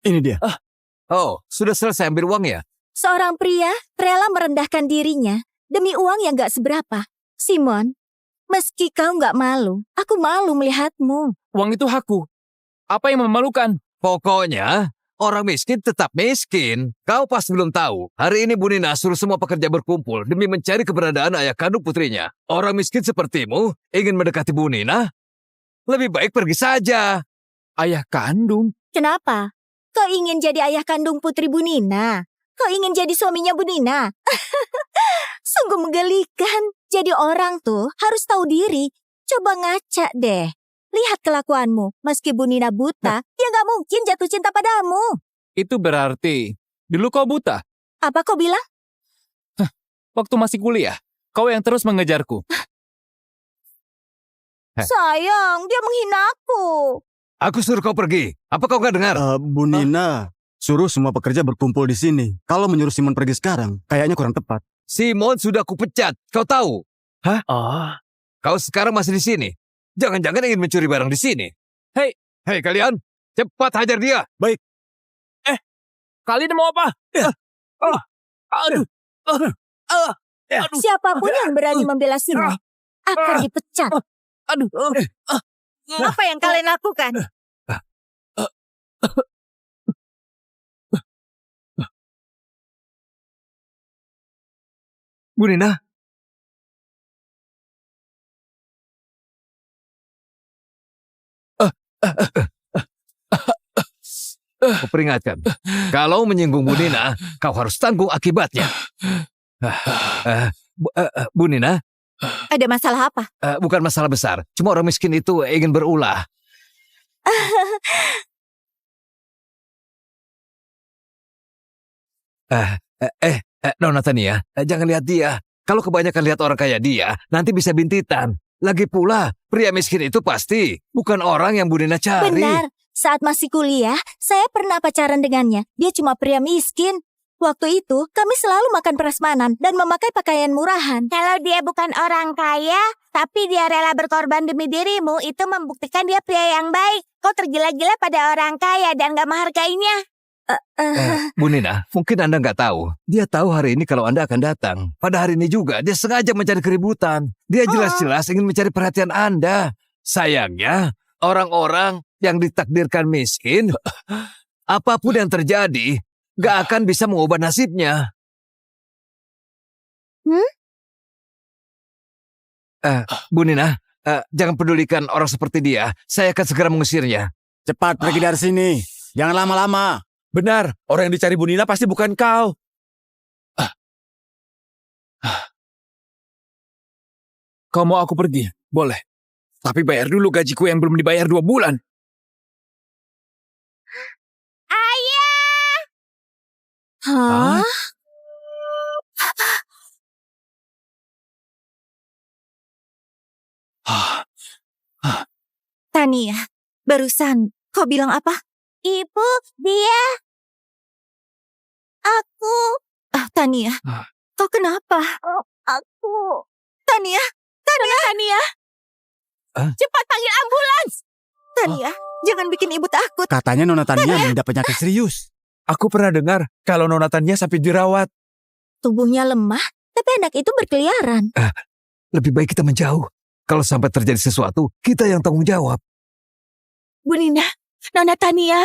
Ini dia. Oh, sudah selesai ambil uang ya? Seorang pria rela merendahkan dirinya demi uang yang gak seberapa. Simon, meski kau gak malu, aku malu melihatmu. Uang itu hakku. Apa yang memalukan? Pokoknya, orang miskin tetap miskin. Kau pasti belum tahu. Hari ini Bu Nina suruh semua pekerja berkumpul demi mencari keberadaan ayah kandung putrinya. Orang miskin sepertimu ingin mendekati Bu Nina? Lebih baik pergi saja. Ayah kandung. Kenapa? Kau ingin jadi ayah kandung putri Bu Nina? Kau ingin jadi suaminya Bu Nina? Sungguh menggelikan. Jadi orang tuh harus tahu diri. Coba ngaca deh. Lihat kelakuanmu. Meski Bu Nina buta, dia gak mungkin jatuh cinta padamu. Itu berarti dulu kau buta. Apa kau bilang? Waktu masih kuliah, kau yang terus mengejarku. Sayang, dia menghina aku. Aku suruh kau pergi. Apa kau nggak dengar? Bu Nina, suruh semua pekerja berkumpul di sini. Kalau menyuruh Simon pergi sekarang, kayaknya kurang tepat. Simon sudah kupecat. Kau tahu? Oh. Kau sekarang masih di sini. Jangan-jangan ingin mencuri barang di sini. Hei. Hei kalian, cepat hajar dia. Kalian mau apa? Aduh. Siapapun yang berani membela Simon akan dipecat. Aduh. Apa yang kalian lakukan? Bu Nina. Kuperingatkan, kalau menyinggung Bu Nina, kau harus tanggung akibatnya. Bu Nina, Ada masalah apa? bukan masalah besar. Cuma orang miskin itu ingin berulah. Nona Tania, jangan lihat dia. Kalau kebanyakan lihat orang kayak dia, nanti bisa bintitan. Lagi pula, pria miskin itu pasti bukan orang yang Bu Nina cari. Benar. Saat masih kuliah, saya pernah pacaran dengannya. Dia cuma pria miskin. Waktu itu, kami selalu makan prasmanan dan memakai pakaian murahan. Kalau dia bukan orang kaya, tapi dia rela berkorban demi dirimu, itu membuktikan dia pria yang baik. Kau tergila-gila pada orang kaya dan gak menghargainya. Bu Nina, mungkin Anda nggak tahu. Dia tahu hari ini kalau Anda akan datang. Pada hari ini juga, dia sengaja mencari keributan. Dia jelas-jelas ingin mencari perhatian Anda. Sayangnya, orang-orang yang ditakdirkan miskin, apapun yang terjadi, nggak akan bisa mengubah nasibnya. Bu Nina, jangan pedulikan orang seperti dia. Saya akan segera mengusirnya. Cepat pergi dari sini. Jangan lama-lama. Benar, orang yang dicari Bu Nina pasti bukan kau. Kau mau aku pergi? Boleh. Tapi bayar dulu gajiku yang belum dibayar 2 bulan. Ayah! Hah? Tania, barusan kau bilang apa? Ibu, dia... Aku... Tania, kau kenapa? Aku... Tania, Tania! Cepat panggil ambulans! Tania, jangan bikin ibu takut. Katanya Nona Tania mengidap penyakit serius. Aku pernah dengar kalau Nona Tania sampai dirawat. Tubuhnya lemah, tapi anak itu berkeliaran. Lebih baik kita menjauh. Kalau sampai terjadi sesuatu, kita yang tanggung jawab. Bu Nina, Nona Tania.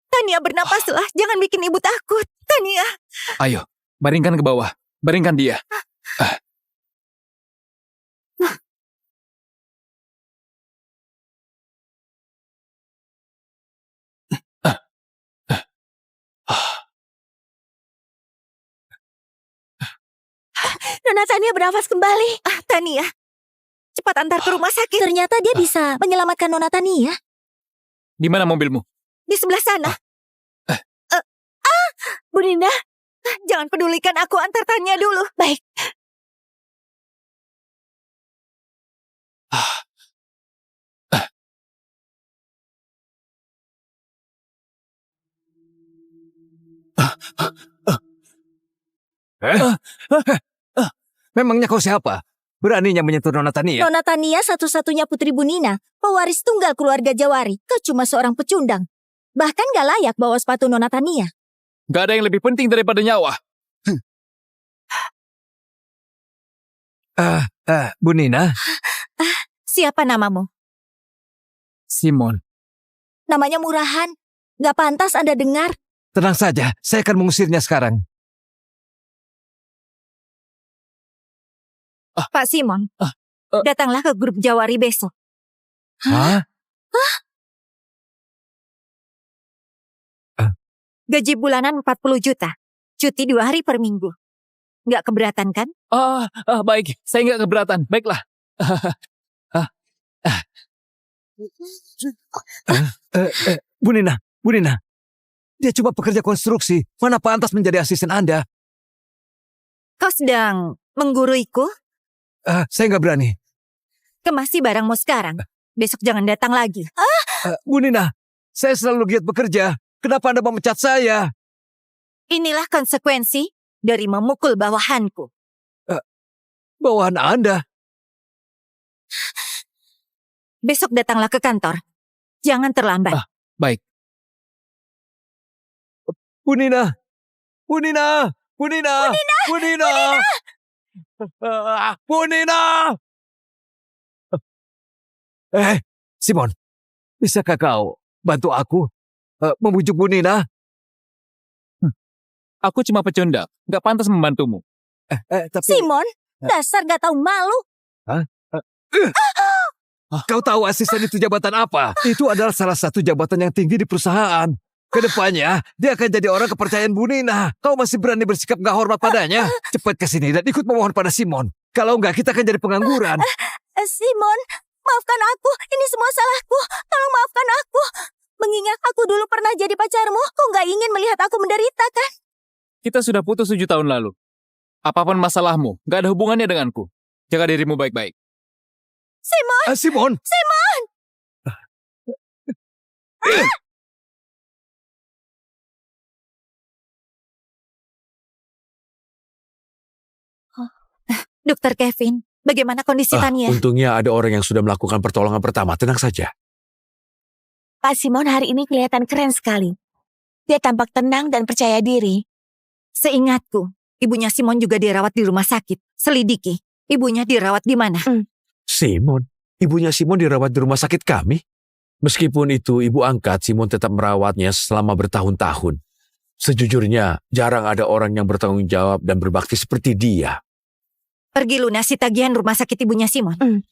Tania bernapaslah, jangan bikin ibu takut. Tania. Ayo, baringkan ke bawah. Baringkan dia. Nona Tania bernafas kembali. Tania, cepat antar ke rumah sakit. Ternyata dia bisa menyelamatkan Nona Tania. Di mana mobilmu? Di sebelah sana. Bu Nina, jangan pedulikan aku, antar Tania dulu. Baik. Memangnya kau siapa? Beraninya menyentuh Nona Tania? Nona Tania satu-satunya putri Bu Nina, pewaris tunggal keluarga Jawari. Kau cuma seorang pecundang. Bahkan gak layak bawa sepatu Nona Tania. Gak ada yang lebih penting daripada nyawa. Bu Nina, Siapa namamu? Simon. Namanya murahan. Gak pantas Anda dengar. tenang saja. Saya akan mengusirnya sekarang. Pak Simon, datanglah ke grup Jawari besok. Hah? Gaji bulanan 40 juta. Cuti 2 hari per minggu. Nggak keberatan kan? Baik. Saya nggak keberatan. Baiklah. Bu Nina. Dia cuma pekerja konstruksi. Mana pantas menjadi asisten Anda? Kau sedang mengguruiku? Saya nggak berani. Kemasi barangmu sekarang. Besok jangan datang lagi. Bu Nina, saya selalu giat bekerja. Kenapa Anda memecat saya? Inilah konsekuensi dari memukul bawahanku. Bawahan Anda. Besok datanglah ke kantor. Jangan terlambat. Baik. Bu Nina. Bu Nina. Bu Nina. Bu Nina. Bu Nina. Simon. Bisakah kau bantu aku membujuk Bu Nina? Aku cuma pecundang. Nggak pantas membantumu. Tapi Simon, dasar gak tahu malu. kau tahu asisten itu jabatan apa? Itu adalah salah satu jabatan yang tinggi di perusahaan. Kedepannya, dia akan jadi orang kepercayaan Bu Nina. Kau masih berani bersikap gak hormat padanya? Cepat ke sini dan ikut memohon pada Simon. Kalau enggak, kita akan jadi pengangguran. Simon, maafkan aku. Ini semua salahku. Tolong maafkan aku. Mengingat aku dulu pernah jadi pacarmu, kau gak ingin melihat aku menderita kan? Kita sudah putus 7 tahun lalu. Apapun masalahmu, nggak ada hubungannya denganku. Jaga dirimu baik-baik. Simon! Dokter Kevin, bagaimana kondisi Tania? Untungnya ada orang yang sudah melakukan pertolongan pertama. Tenang saja. Pak Simon hari ini kelihatan keren sekali. Dia tampak tenang dan percaya diri. Seingatku, ibunya Simon juga dirawat di rumah sakit. Selidiki, ibunya dirawat di mana? Simon? Ibunya Simon dirawat di rumah sakit kami? Meskipun itu ibu angkat, Simon tetap merawatnya selama bertahun-tahun. Sejujurnya, jarang ada orang yang bertanggung jawab dan berbakti seperti dia. Pergi lunasi tagihan rumah sakit ibunya Simon.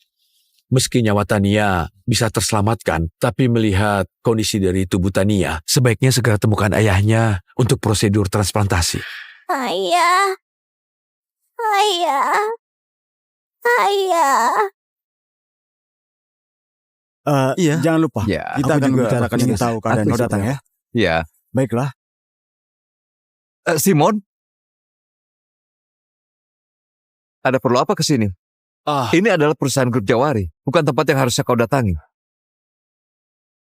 Meski nyawa Tania bisa terselamatkan, tapi melihat kondisi dari tubuh Tania, sebaiknya segera temukan ayahnya untuk prosedur transplantasi. Ayah. Ayah. Ayah. Iya. Jangan lupa, Ya, kita aku akan juga membicarakan ini tahu keadaan Aku kau datang ya. Ya. Baiklah. Simon? Ada perlu apa ke sini? Ini adalah perusahaan grup Jawari, bukan tempat yang harusnya kau datangi.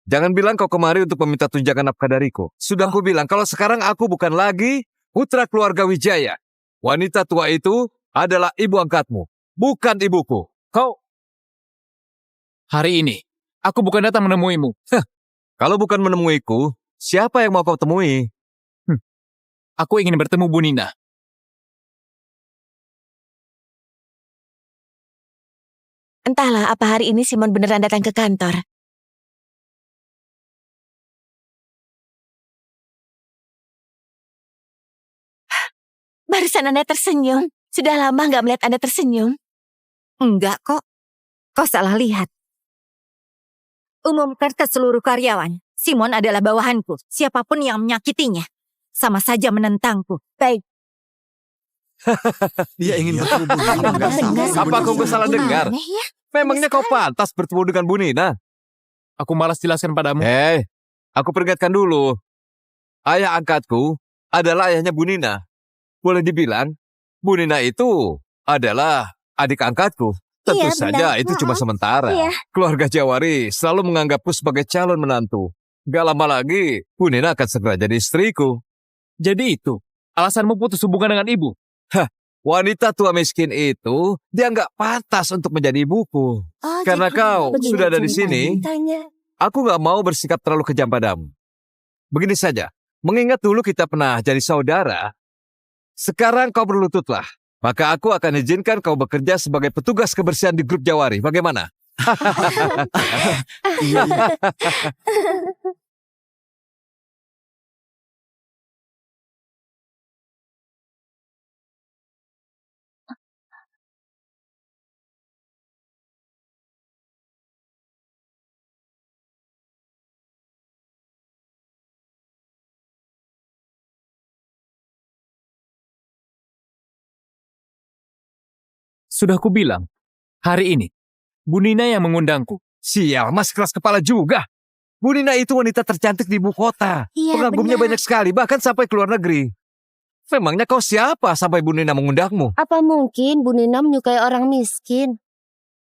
Jangan bilang kau kemari untuk meminta tunjangan nafkah dariku. Sudah aku bilang kalau sekarang aku bukan lagi putra keluarga Wijaya. Wanita tua itu adalah ibu angkatmu, bukan ibuku. Hari ini, aku bukan datang menemuimu. Kalau bukan menemuiku, siapa yang mau kau temui? Aku ingin bertemu Bu Nina. Entahlah apa hari ini Simon beneran datang ke kantor. Barusan Anda tersenyum. Sudah lama nggak melihat Anda tersenyum. Enggak kok. Kau salah lihat. Umumkan ke seluruh karyawan, Simon adalah bawahanku. Siapapun yang menyakitinya, sama saja menentangku. Baik. Dia ingin bertemu. Apa kau salah dengar? Aneh ya. Memangnya kau pantas bertemu dengan Bu Nina? Aku malas jelaskan padamu. Aku peringatkan dulu. Ayah angkatku adalah ayahnya Bu Nina. Boleh dibilang, Bu Nina itu adalah adik angkatku. Tentu Iya, saja benar. itu cuma sementara. Iya. Keluarga Jawari selalu menganggapku sebagai calon menantu. Gak lama lagi, Bu Nina akan segera jadi istriku. Jadi itu, alasanmu putus hubungan dengan ibu? Wanita tua miskin itu, dia nggak pantas untuk menjadi ibuku. Oh, Karena jadi kau begini sudah ada di sini, ceritanya. aku nggak mau bersikap terlalu kejam padamu. Begini saja, mengingat dulu kita pernah jadi saudara, sekarang kau berlututlah. Maka aku akan izinkan kau bekerja sebagai petugas kebersihan di grup Jawari. Bagaimana? Sudah kubilang, hari ini, Bu Nina yang mengundangku. Sial, mas keras kepala juga. Bu Nina itu wanita tercantik di ibu kota. Iya, Pengagumnya benar. banyak sekali, bahkan sampai ke luar negeri. Memangnya kau siapa sampai Bu Nina mengundangmu? Apa mungkin Bu Nina menyukai orang miskin?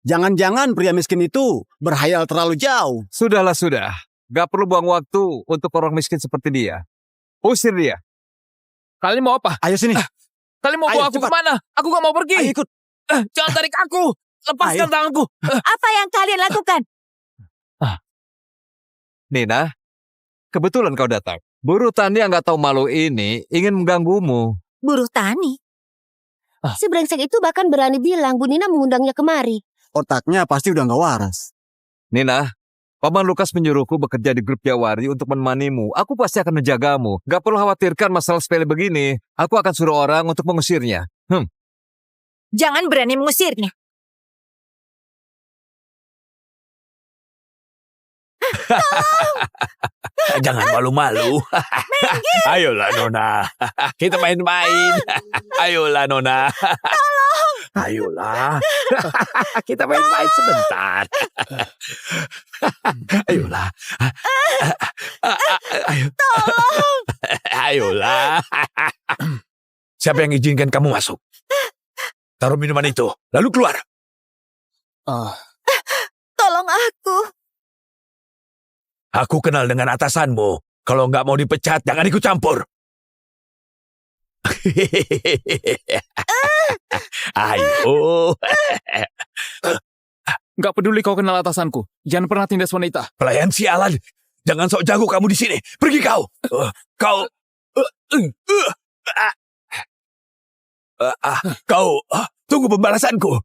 Jangan-jangan pria miskin itu berhayal terlalu jauh. Sudahlah, sudah. Gak perlu buang waktu untuk orang miskin seperti dia. Usir dia. Kalian mau apa? Ayo sini. Kalian mau Ayo, bawa aku cepat. kemana? Aku gak mau pergi. Ayo ikut. Jangan tarik aku. Lepaskan Ayo. tanganku. Apa yang kalian lakukan? Nina, kebetulan kau datang. Buruh tani yang gak tahu malu ini ingin mengganggumu. Buruh tani. Si brengsek itu bahkan berani bilang Bu Nina mengundangnya kemari. Otaknya pasti udah gak waras. Nina, Paman Lukas menyuruhku bekerja di grup Jawari untuk menemanimu. Aku pasti akan menjagamu. Gak perlu khawatirkan masalah sepele begini. Aku akan suruh orang untuk mengusirnya. Jangan berani mengusirnya. Jangan malu-malu. Ayolah Nona, kita main-main. Ayolah Nona. Ayolah. Kita main-main sebentar. Ayolah. Ayo. Ayolah. Siapa yang izinkan kamu masuk? Taruh minuman itu, lalu keluar. Ah, Tolong aku. Aku kenal dengan atasanmu. Kalau nggak mau dipecat, jangan ikut campur. Ayo. nggak peduli kau kenal atasanku. Jangan pernah tindas wanita. Pelayan sialan. Jangan sok jago kamu di sini. Pergi kau. Kau. Kau. Tunggu pembalasanku.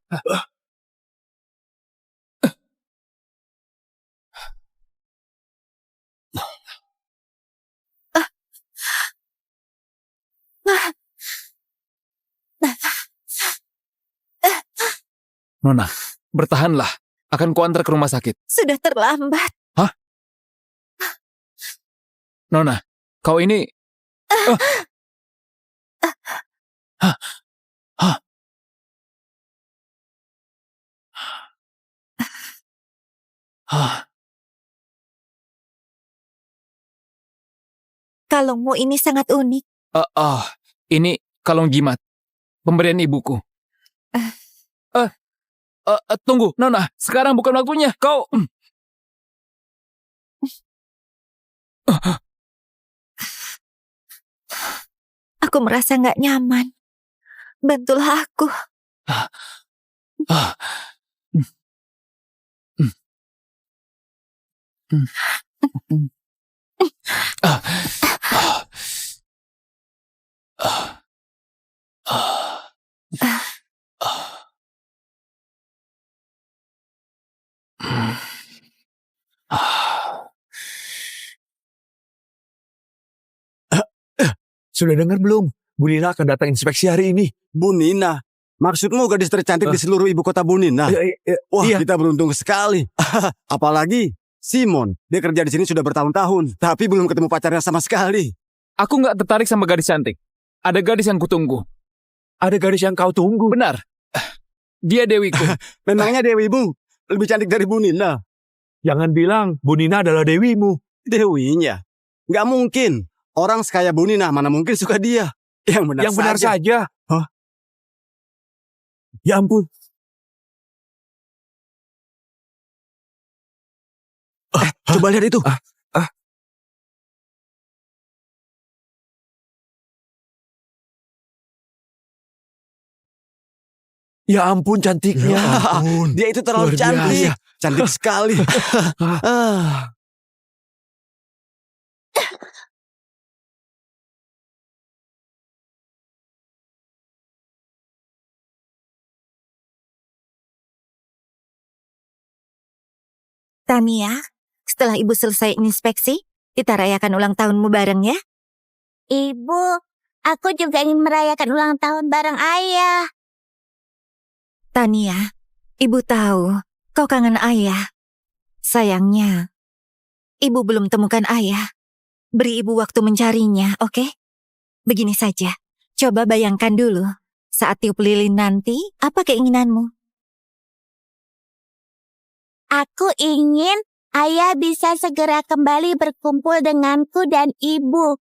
Nona, bertahanlah. Akan kuantar ke rumah sakit. Sudah terlambat. Nona, kau ini... Kalungmu ini sangat unik. Ini kalung jimat. Pemberian ibuku. Tunggu, Nona. Sekarang bukan waktunya. Kau... Aku merasa nggak nyaman. Bantulah aku. Sudah dengar belum? Bu Nina akan datang inspeksi hari ini. Bu Nina, maksudmu gadis tercantik di seluruh ibu kota Bu Nina? Wah, iya. kita beruntung sekali. Apalagi Simon, dia kerja di sini sudah bertahun-tahun, tapi belum ketemu pacarnya sama sekali. Aku nggak tertarik sama gadis cantik. Ada gadis yang kutunggu. Ada gadis yang kau tunggu. Benar. Dia dewiku. Memangnya Dewimu lebih cantik dari Bu Nina? Jangan bilang Bu Nina adalah dewimu. Dewinya? Nggak mungkin. Orang sekaya Bu Nina mana mungkin suka dia. Yang benar saja. Hah? Ya ampun. Coba lihat itu. Ya ampun cantiknya. Dia itu terlalu Luar biasa. cantik. Cantik sekali. Tania, setelah ibu selesai inspeksi, kita rayakan ulang tahunmu bareng ya. Ibu, aku juga ingin merayakan ulang tahun bareng ayah. Tania, ibu tahu kau kangen ayah. Sayangnya, ibu belum temukan ayah. Beri ibu waktu mencarinya, oke? Begini saja, coba bayangkan dulu. Saat tiup lilin nanti, apa keinginanmu? Aku ingin ayah bisa segera kembali berkumpul denganku dan ibu.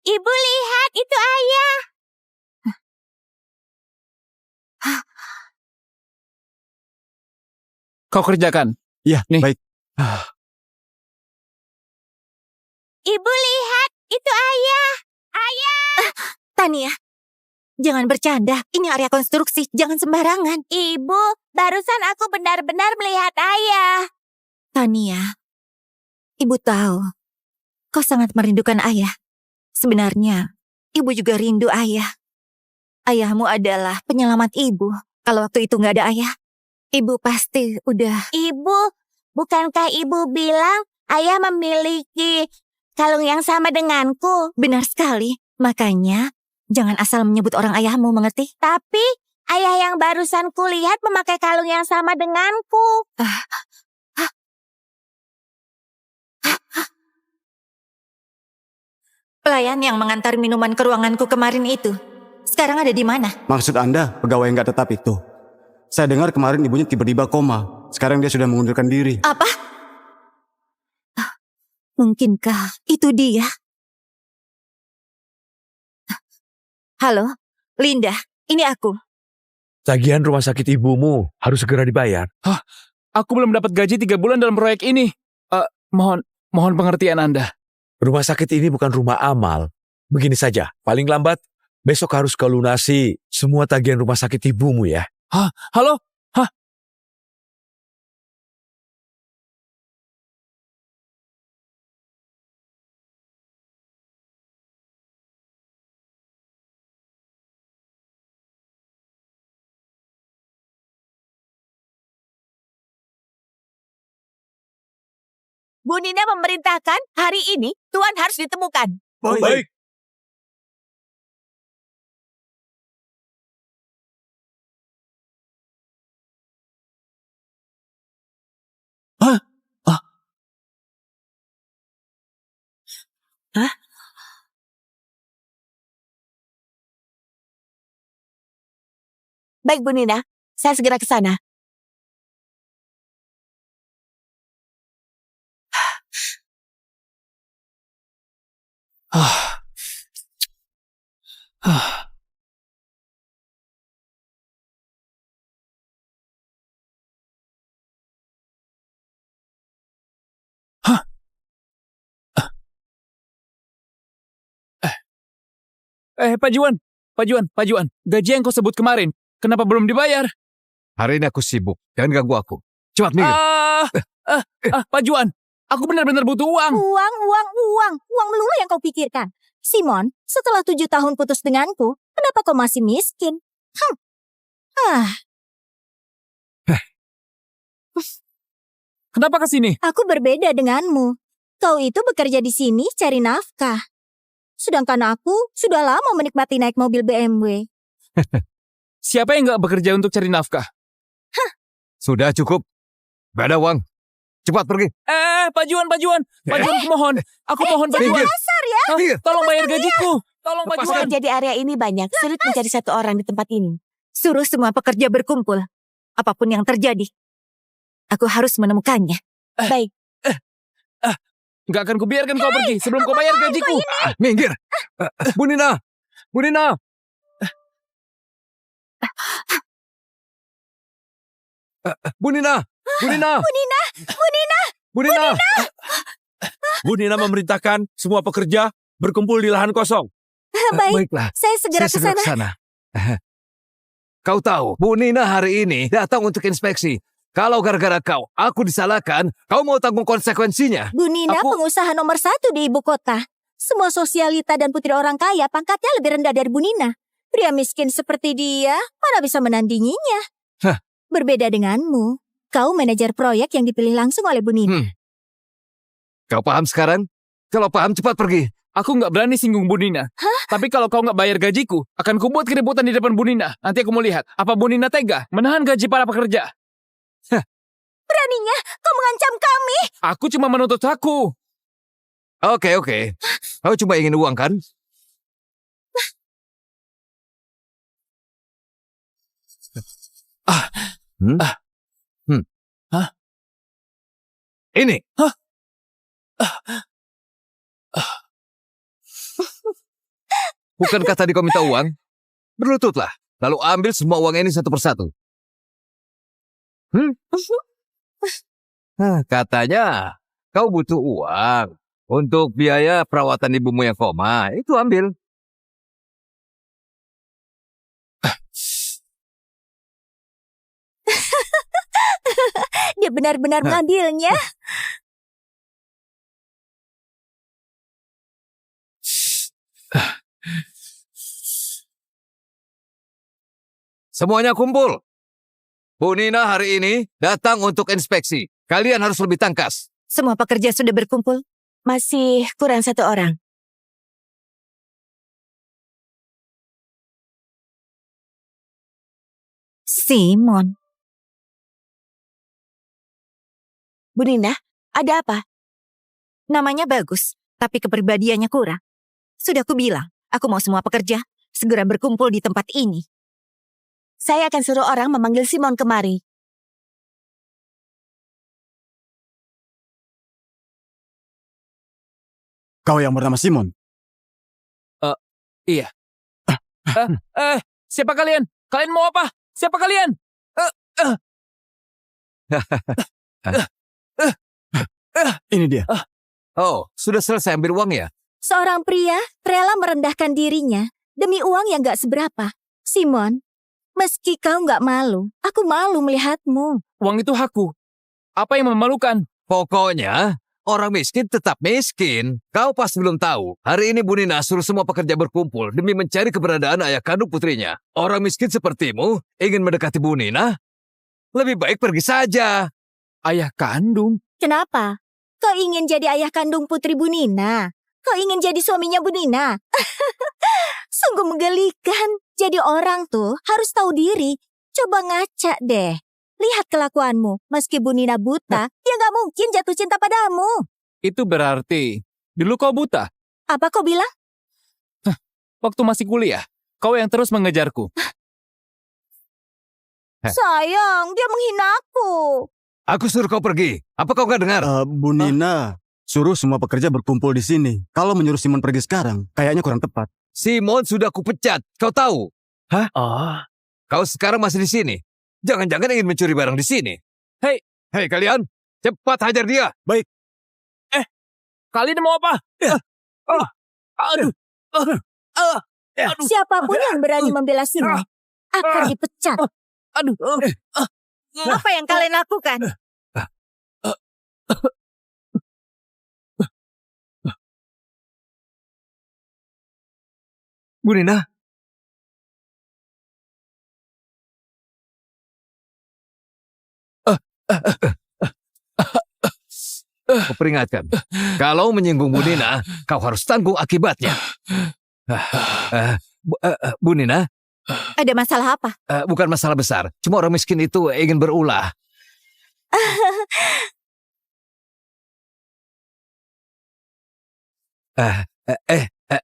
Ibu lihat, itu ayah. Kau kerjakan. Ya, Nih. baik. Ibu lihat, itu ayah. Tania, jangan bercanda. Ini area konstruksi, jangan sembarangan. Ibu, barusan aku benar-benar melihat ayah. Tania, ibu tahu kau sangat merindukan ayah. Sebenarnya, ibu juga rindu ayah. Ayahmu adalah penyelamat ibu. Kalau waktu itu nggak ada ayah, ibu pasti udah... Ibu, bukankah ibu bilang ayah memiliki kalung yang sama denganku? Benar sekali. Makanya, jangan asal menyebut orang ayahmu, mengerti? Tapi ayah yang barusan kulihat memakai kalung yang sama denganku. Pelayan yang mengantar minuman ke ruanganku kemarin itu, sekarang ada di mana? Maksud Anda pegawai yang nggak tetap itu? Saya dengar kemarin ibunya tiba-tiba koma. Sekarang dia sudah mengundurkan diri. Apa? Mungkinkah itu dia? Halo, Linda, ini aku. Tagihan rumah sakit ibumu harus segera dibayar. Aku belum dapat gaji 3 bulan dalam proyek ini. Mohon pengertian Anda. Rumah sakit ini bukan rumah amal. Begini saja, paling lambat besok harus kau lunasi semua tagihan rumah sakit ibumu ya. Halo? Bu Nina memerintahkan hari ini Tuan harus ditemukan. Baik. Baik Bu Nina, saya segera ke sana. Pak Juan. Gaji yang kau sebut kemarin, kenapa belum dibayar? Hari ini aku sibuk. Jangan ganggu aku. Cepat minggir. Pak Juan, aku benar-benar butuh uang. Uang melulu yang kau pikirkan. Simon, setelah 7 tahun putus denganku, kenapa kau masih miskin? Kenapa ke sini? Aku berbeda denganmu. Kau itu bekerja di sini cari nafkah. Sedangkan aku sudah lama menikmati naik mobil BMW. Siapa yang nggak bekerja untuk cari nafkah? Sudah cukup. Gak ada uang. Cepat pergi. Pak Juan, aku mohon. Aku mohon Pak Juan. Tolong bayar gajiku. Tolong Pak Juan. Pekerja di area ini banyak, sulit mencari satu orang di tempat ini. Suruh semua pekerja berkumpul. Apapun yang terjadi, aku harus menemukannya. Baik. Nggak akan kubiarkan kau pergi sebelum kau bayar gajiku. Minggir. Bu Nina. Bu Nina. Bu Nina. Bu Nina. Bu Nina. Bu Nina memerintahkan semua pekerja berkumpul di lahan kosong. Baik, Baiklah. saya segera ke Saya sana. sana. Kau tahu, Bu Nina hari ini datang untuk inspeksi. Kalau gara-gara kau, aku disalahkan, kau mau tanggung konsekuensinya. Bu Nina Aku- pengusaha nomor 1 di ibu kota. Semua sosialita dan putri orang kaya pangkatnya lebih rendah dari Bu Nina. Pria miskin seperti dia, mana bisa menandinginya? Hah. Berbeda denganmu. Kau manajer proyek yang dipilih langsung oleh Bu Nina. Kau paham sekarang? Kalau paham, cepat pergi. Aku nggak berani singgung Bu Nina. Tapi kalau kau nggak bayar gajiku, akan kubuat keributan di depan Bu Nina. Nanti aku mau lihat, apa Bu Nina tega menahan gaji para pekerja. Beraninya kau mengancam kami. Aku cuma menuntut aku. Oke. Kau cuma ingin uang, kan? Ini. Bukankah tadi kau minta uang? Berlututlah. Lalu ambil semua uang ini satu persatu. Katanya kau butuh uang untuk biaya perawatan ibumu yang koma. Itu ambil. Dia benar-benar mengambilnya. Semuanya kumpul. Bu Nina hari ini datang untuk inspeksi. Kalian harus lebih tangkas. Semua pekerja sudah berkumpul. Masih kurang satu orang. Simon, Bu Nina, ada apa? namanya bagus, tapi kepribadiannya kurang. Sudah aku bilang, aku mau semua pekerja segera berkumpul di tempat ini. Saya akan suruh orang memanggil Simon kemari. Kau yang bernama Simon? Iya. Siapa kalian? Kalian mau apa? Siapa kalian? Ini dia. Oh, sudah selesai ambil uang ya? Seorang pria rela merendahkan dirinya demi uang yang gak seberapa. Simon, meski kau gak malu, aku malu melihatmu. Uang itu hakku. Apa yang memalukan? Pokoknya, orang miskin tetap miskin. Kau pasti belum tahu. Hari ini Bu Nina suruh semua pekerja berkumpul demi mencari keberadaan ayah kandung putrinya. Orang miskin sepertimu ingin mendekati Bu Nina? Lebih baik pergi saja. Ayah kandung? Kenapa? Kau ingin jadi ayah kandung putri Bu Nina? Kau ingin jadi suaminya Bu Nina? Sungguh menggelikan. Jadi orang tuh harus tahu diri. Coba ngaca deh. Lihat kelakuanmu. Meski Bu Nina buta, dia gak mungkin jatuh cinta padamu. Itu berarti dulu kau buta. Apa kau bilang? Waktu masih kuliah, kau yang terus mengejarku. Sayang, dia menghina aku. Aku suruh kau pergi. Apa kau gak dengar? Bu Nina, suruh semua pekerja berkumpul di sini. Kalau menyuruh Simon pergi sekarang, kayaknya kurang tepat. Simon sudah kupecat. Kau tahu? Oh. Kau sekarang masih di sini. Jangan-jangan ingin mencuri barang di sini. Hei kalian, cepat hajar dia. Baik. Kalian mau apa? Aduh. Siapapun yang berani membela Simon akan dipecat. Aduh. Apa yang kalian lakukan? Bu Nina. Kuperingatkan, kalau menyinggung Bu Nina, kau harus tanggung akibatnya. Bu Nina, Ada masalah apa? bukan masalah besar. Cuma orang miskin itu ingin berulah.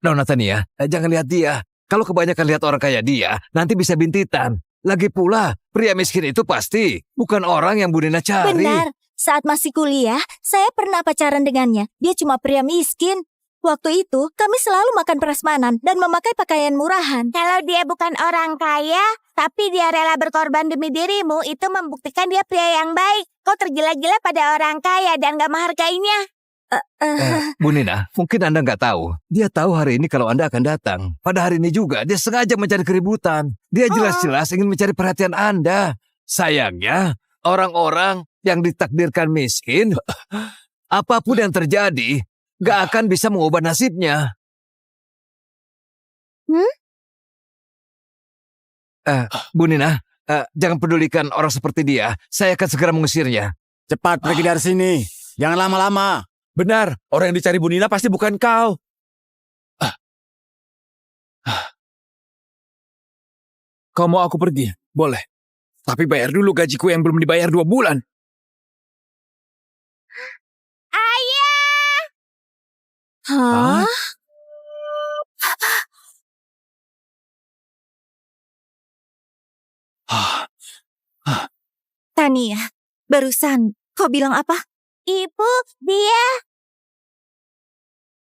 Nona Tania, jangan lihat dia. Kalau kebanyakan lihat orang kayak dia, nanti bisa bintitan. Lagi pula, pria miskin itu pasti bukan orang yang Bu Nina cari. Benar, saat masih kuliah, saya pernah pacaran dengannya. Dia cuma pria miskin. Waktu itu, kami selalu makan prasmanan dan memakai pakaian murahan. Kalau dia bukan orang kaya, tapi dia rela berkorban demi dirimu, itu membuktikan dia pria yang baik. Kau tergila-gila pada orang kaya dan gak menghargainya. Bu Nina, mungkin Anda nggak tahu. Dia tahu hari ini kalau Anda akan datang. Pada hari ini juga, dia sengaja mencari keributan. Dia jelas-jelas ingin mencari perhatian Anda. Sayangnya, orang-orang yang ditakdirkan miskin, apapun yang terjadi, nggak akan bisa mengubah nasibnya. Bu Nina, jangan pedulikan orang seperti dia. Saya akan segera mengusirnya. Cepat pergi dari sini. Jangan lama-lama. Benar, orang yang dicari Bu Nina pasti bukan kau. Kau mau aku pergi? Boleh. Tapi bayar dulu gajiku yang belum dibayar 2 bulan. Ayah! Hah? Tania, barusan kau bilang apa? Ibu, dia...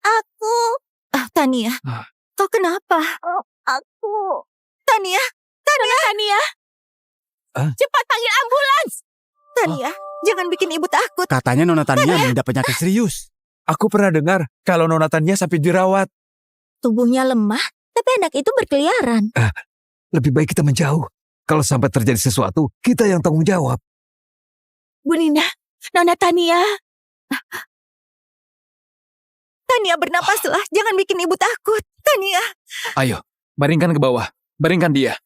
Aku... Tania, kau kenapa? Aku... Tania, Tania! Cepat panggil ambulans! Tania, jangan bikin ibu takut. Katanya Nona Tania mengidap penyakit serius. Aku pernah dengar kalau Nona Tania sampai dirawat. Tubuhnya lemah, tapi anak itu berkeliaran. Lebih baik kita menjauh. Kalau sampai terjadi sesuatu, kita yang tanggung jawab. Bu Nina, Nona Tania. Tania bernapaslah, jangan bikin ibu takut. Tania. Ayo, baringkan ke bawah. Baringkan dia.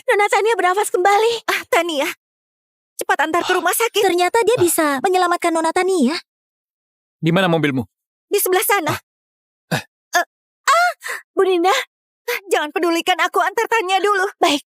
Nona Tania bernafas kembali. Tania, cepat antar ke rumah sakit. Ternyata dia bisa menyelamatkan Nona Tania. Di mana mobilmu? Di sebelah sana. Bu Nina, jangan pedulikan aku, antar Tania dulu. Baik.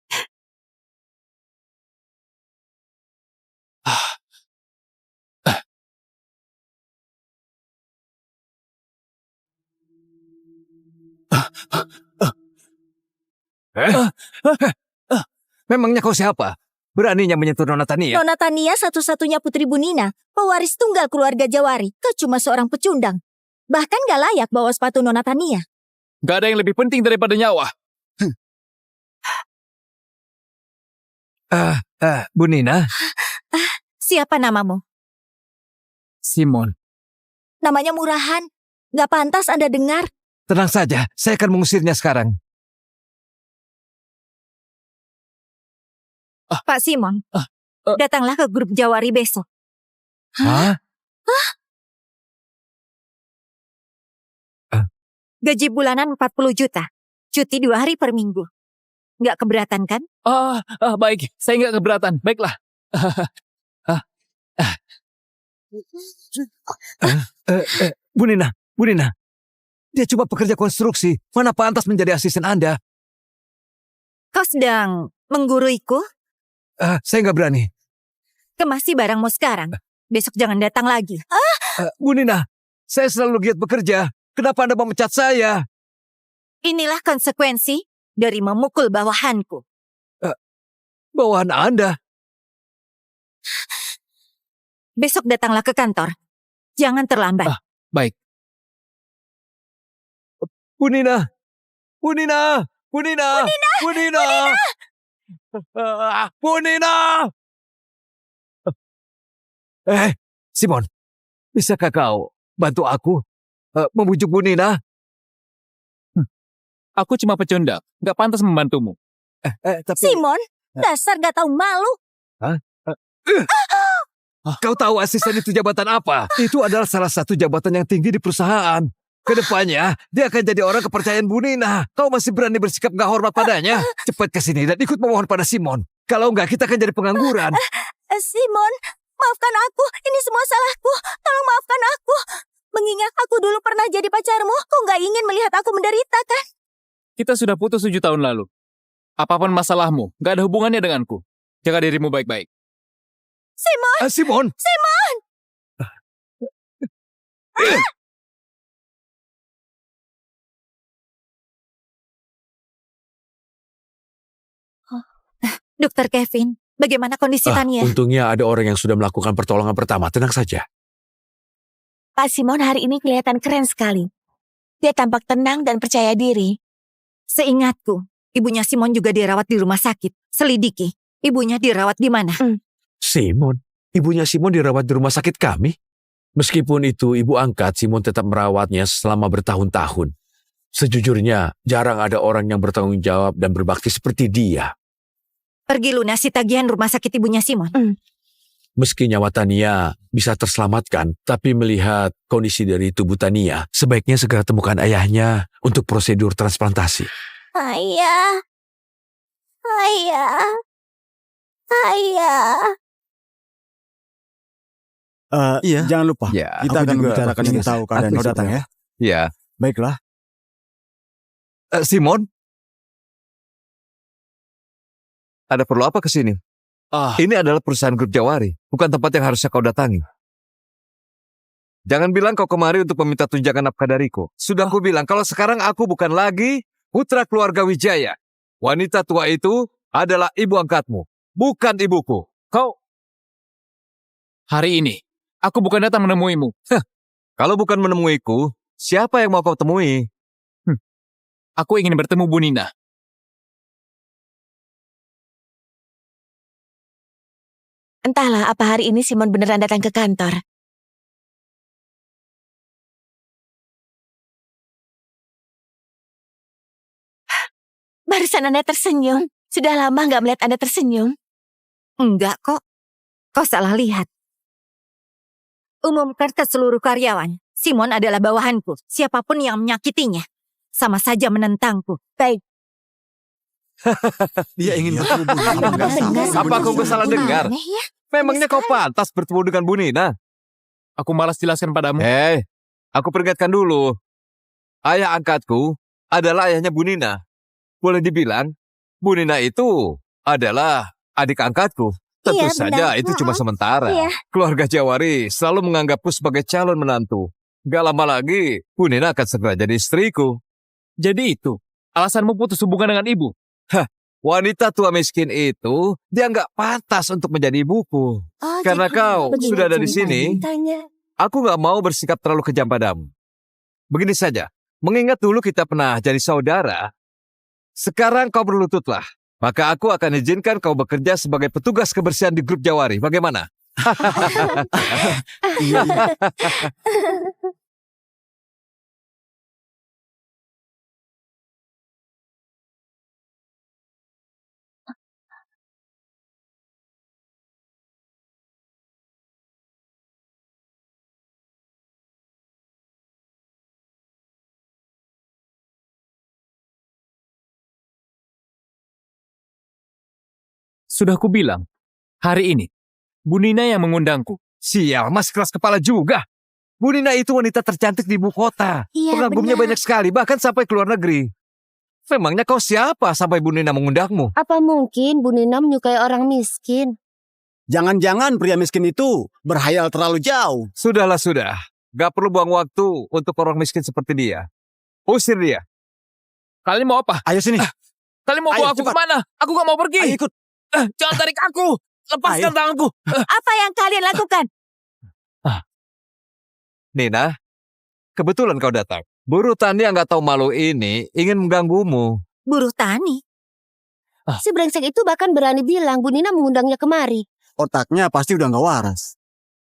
Memangnya kau siapa? Beraninya menyentuh Nona Tania? Nona Tania satu-satunya putri Bunina, pewaris tunggal keluarga Jawari. Kau cuma seorang pecundang. Bahkan gak layak bawa sepatu Nona Tania. Gak ada yang lebih penting daripada nyawa. Bu Nina, Siapa namamu? Simon. Namanya murahan. Gak pantas Anda dengar. tenang saja. Saya akan mengusirnya sekarang. Pak Simon, datanglah ke grup Jawari besok. Hah? Gaji bulanan 40 juta. Cuti 2 hari per minggu. Nggak keberatan kan? Baik. Saya nggak keberatan. Baiklah. Bu Nina. Dia cuma pekerja konstruksi. Mana pantas menjadi asisten Anda? Kau sedang mengguruiku? Saya nggak berani. Kemasi barangmu sekarang. Besok jangan datang lagi. Bu Nina, saya selalu giat bekerja. Kenapa Anda memecat saya? Inilah konsekuensi dari memukul bawahanku. Bawahan Anda. Besok datanglah ke kantor. Jangan terlambat. Baik. Bu Nina. Bu Nina. Bu Nina. Bu Nina. Bu Nina. Simon. Bisakah kau bantu aku membujuk Bu Nina? Aku cuma pecundang. Gak pantas membantumu. Tapi Simon, dasar gak tahu malu. kau tahu asisten itu jabatan apa? Itu adalah salah satu jabatan yang tinggi di perusahaan. Kedepannya, dia akan jadi orang kepercayaan Bu Nina. Kau masih berani bersikap gak hormat padanya? Cepat ke sini dan ikut memohon pada Simon. Kalau enggak, kita akan jadi pengangguran. Simon, maafkan aku. Ini semua salahku. Tolong maafkan aku. Mengingat aku dulu pernah jadi pacarmu, kau gak ingin melihat aku menderita kan? Kita sudah putus 7 tahun lalu. Apapun masalahmu, gak ada hubungannya denganku. Jaga dirimu baik-baik. Simon! Simon! Dokter Kevin, bagaimana kondisi Tania? Untungnya ada orang yang sudah melakukan pertolongan pertama. Tenang saja. Pak Simon hari ini kelihatan keren sekali. Dia tampak tenang dan percaya diri. Seingatku, ibunya Simon juga dirawat di rumah sakit. Selidiki, ibunya dirawat di mana? Simon? Ibunya Simon dirawat di rumah sakit kami? Meskipun itu ibu angkat, Simon tetap merawatnya selama bertahun-tahun. Sejujurnya, jarang ada orang yang bertanggung jawab dan berbakti seperti dia. Pergi lunasi tagihan rumah sakit ibunya Simon. Meski nyawa Tania bisa terselamatkan, tapi melihat kondisi dari tubuh Tania, sebaiknya segera temukan ayahnya untuk prosedur transplantasi. Ayah. Iya. Jangan lupa. Ya, Kita aku akan juga membicarakan ingin ini tahu keadaan aku kau datang juga. ya. Ya. Baiklah. Simon? Ada perlu apa ke sini? Ini adalah perusahaan grup Jawari, bukan tempat yang harusnya kau datangi. Jangan bilang kau kemari untuk meminta tunjangan nafkah dariku. Sudah aku bilang kalau sekarang aku bukan lagi putra keluarga Wijaya. Wanita tua itu adalah ibu angkatmu, bukan ibuku. Hari ini, aku bukan datang menemuimu. Kalau bukan menemuiku, siapa yang mau kau temui? Aku ingin bertemu Bu Nina. Entahlah apa hari ini Simon beneran datang ke kantor. Barusan Anda tersenyum. Sudah lama nggak melihat Anda tersenyum. Enggak kok. Kau salah lihat. Umumkan ke seluruh karyawan. Simon adalah bawahanku. Siapapun yang menyakitinya, sama saja menentangku. Baik. Dia ingin bertemu Bu Nina. Apa aku salah dengar? Aneh ya. Memangnya kau pantas bertemu dengan Bu Nina? Aku malas jelaskan padamu. Aku peringatkan dulu. Ayah angkatku adalah ayahnya Bu Nina. Boleh dibilang, Bu Nina itu adalah adik angkatku. Tentu Iya, saja benar. itu cuma sementara. Iya. Keluarga Jawari selalu menganggapku sebagai calon menantu. Gak lama lagi, Bu Nina akan segera jadi istriku. Jadi itu, alasanmu putus hubungan dengan ibu. Wanita tua miskin itu, dia nggak pantas untuk menjadi ibuku. Oh, Karena jadi kau begini sudah ada di sini, ceritanya. aku nggak mau bersikap terlalu kejam padamu. Begini saja, mengingat dulu kita pernah jadi saudara, sekarang kau berlututlah. Maka aku akan izinkan kau bekerja sebagai petugas kebersihan di grup Jawari. Bagaimana? Iya, iya. Sudah kubilang, hari ini, Bu Nina yang mengundangku. Sial, mas keras kepala juga. Bu Nina itu wanita tercantik di ibu kota. Iya, Pengagumnya benar. banyak sekali, bahkan sampai ke luar negeri. Memangnya kau siapa sampai Bu Nina mengundangmu? Apa mungkin Bu Nina menyukai orang miskin? Jangan-jangan pria miskin itu berhayal terlalu jauh. Sudahlah, sudah. Gak perlu buang waktu untuk orang miskin seperti dia. Usir dia. Kalian mau apa? Ayo sini. Kalian mau Ayo, bawa aku cepat. kemana? Aku gak mau pergi. Ayo ikut. Jangan tarik aku. Lepaskan Ayo. tanganku. Apa yang kalian lakukan? Nina, kebetulan kau datang. Buruh tani yang gak tahu malu ini ingin mengganggumu. Buruh tani. Si brengsek itu bahkan berani bilang Bu Nina mengundangnya kemari. Otaknya pasti udah gak waras.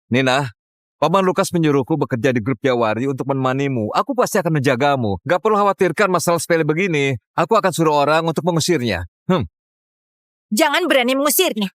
Nina, Paman Lukas menyuruhku bekerja di grup Jawari untuk menemanimu. Aku pasti akan menjagamu. Gak perlu khawatirkan masalah sepele begini. Aku akan suruh orang untuk mengusirnya. Jangan berani mengusirnya.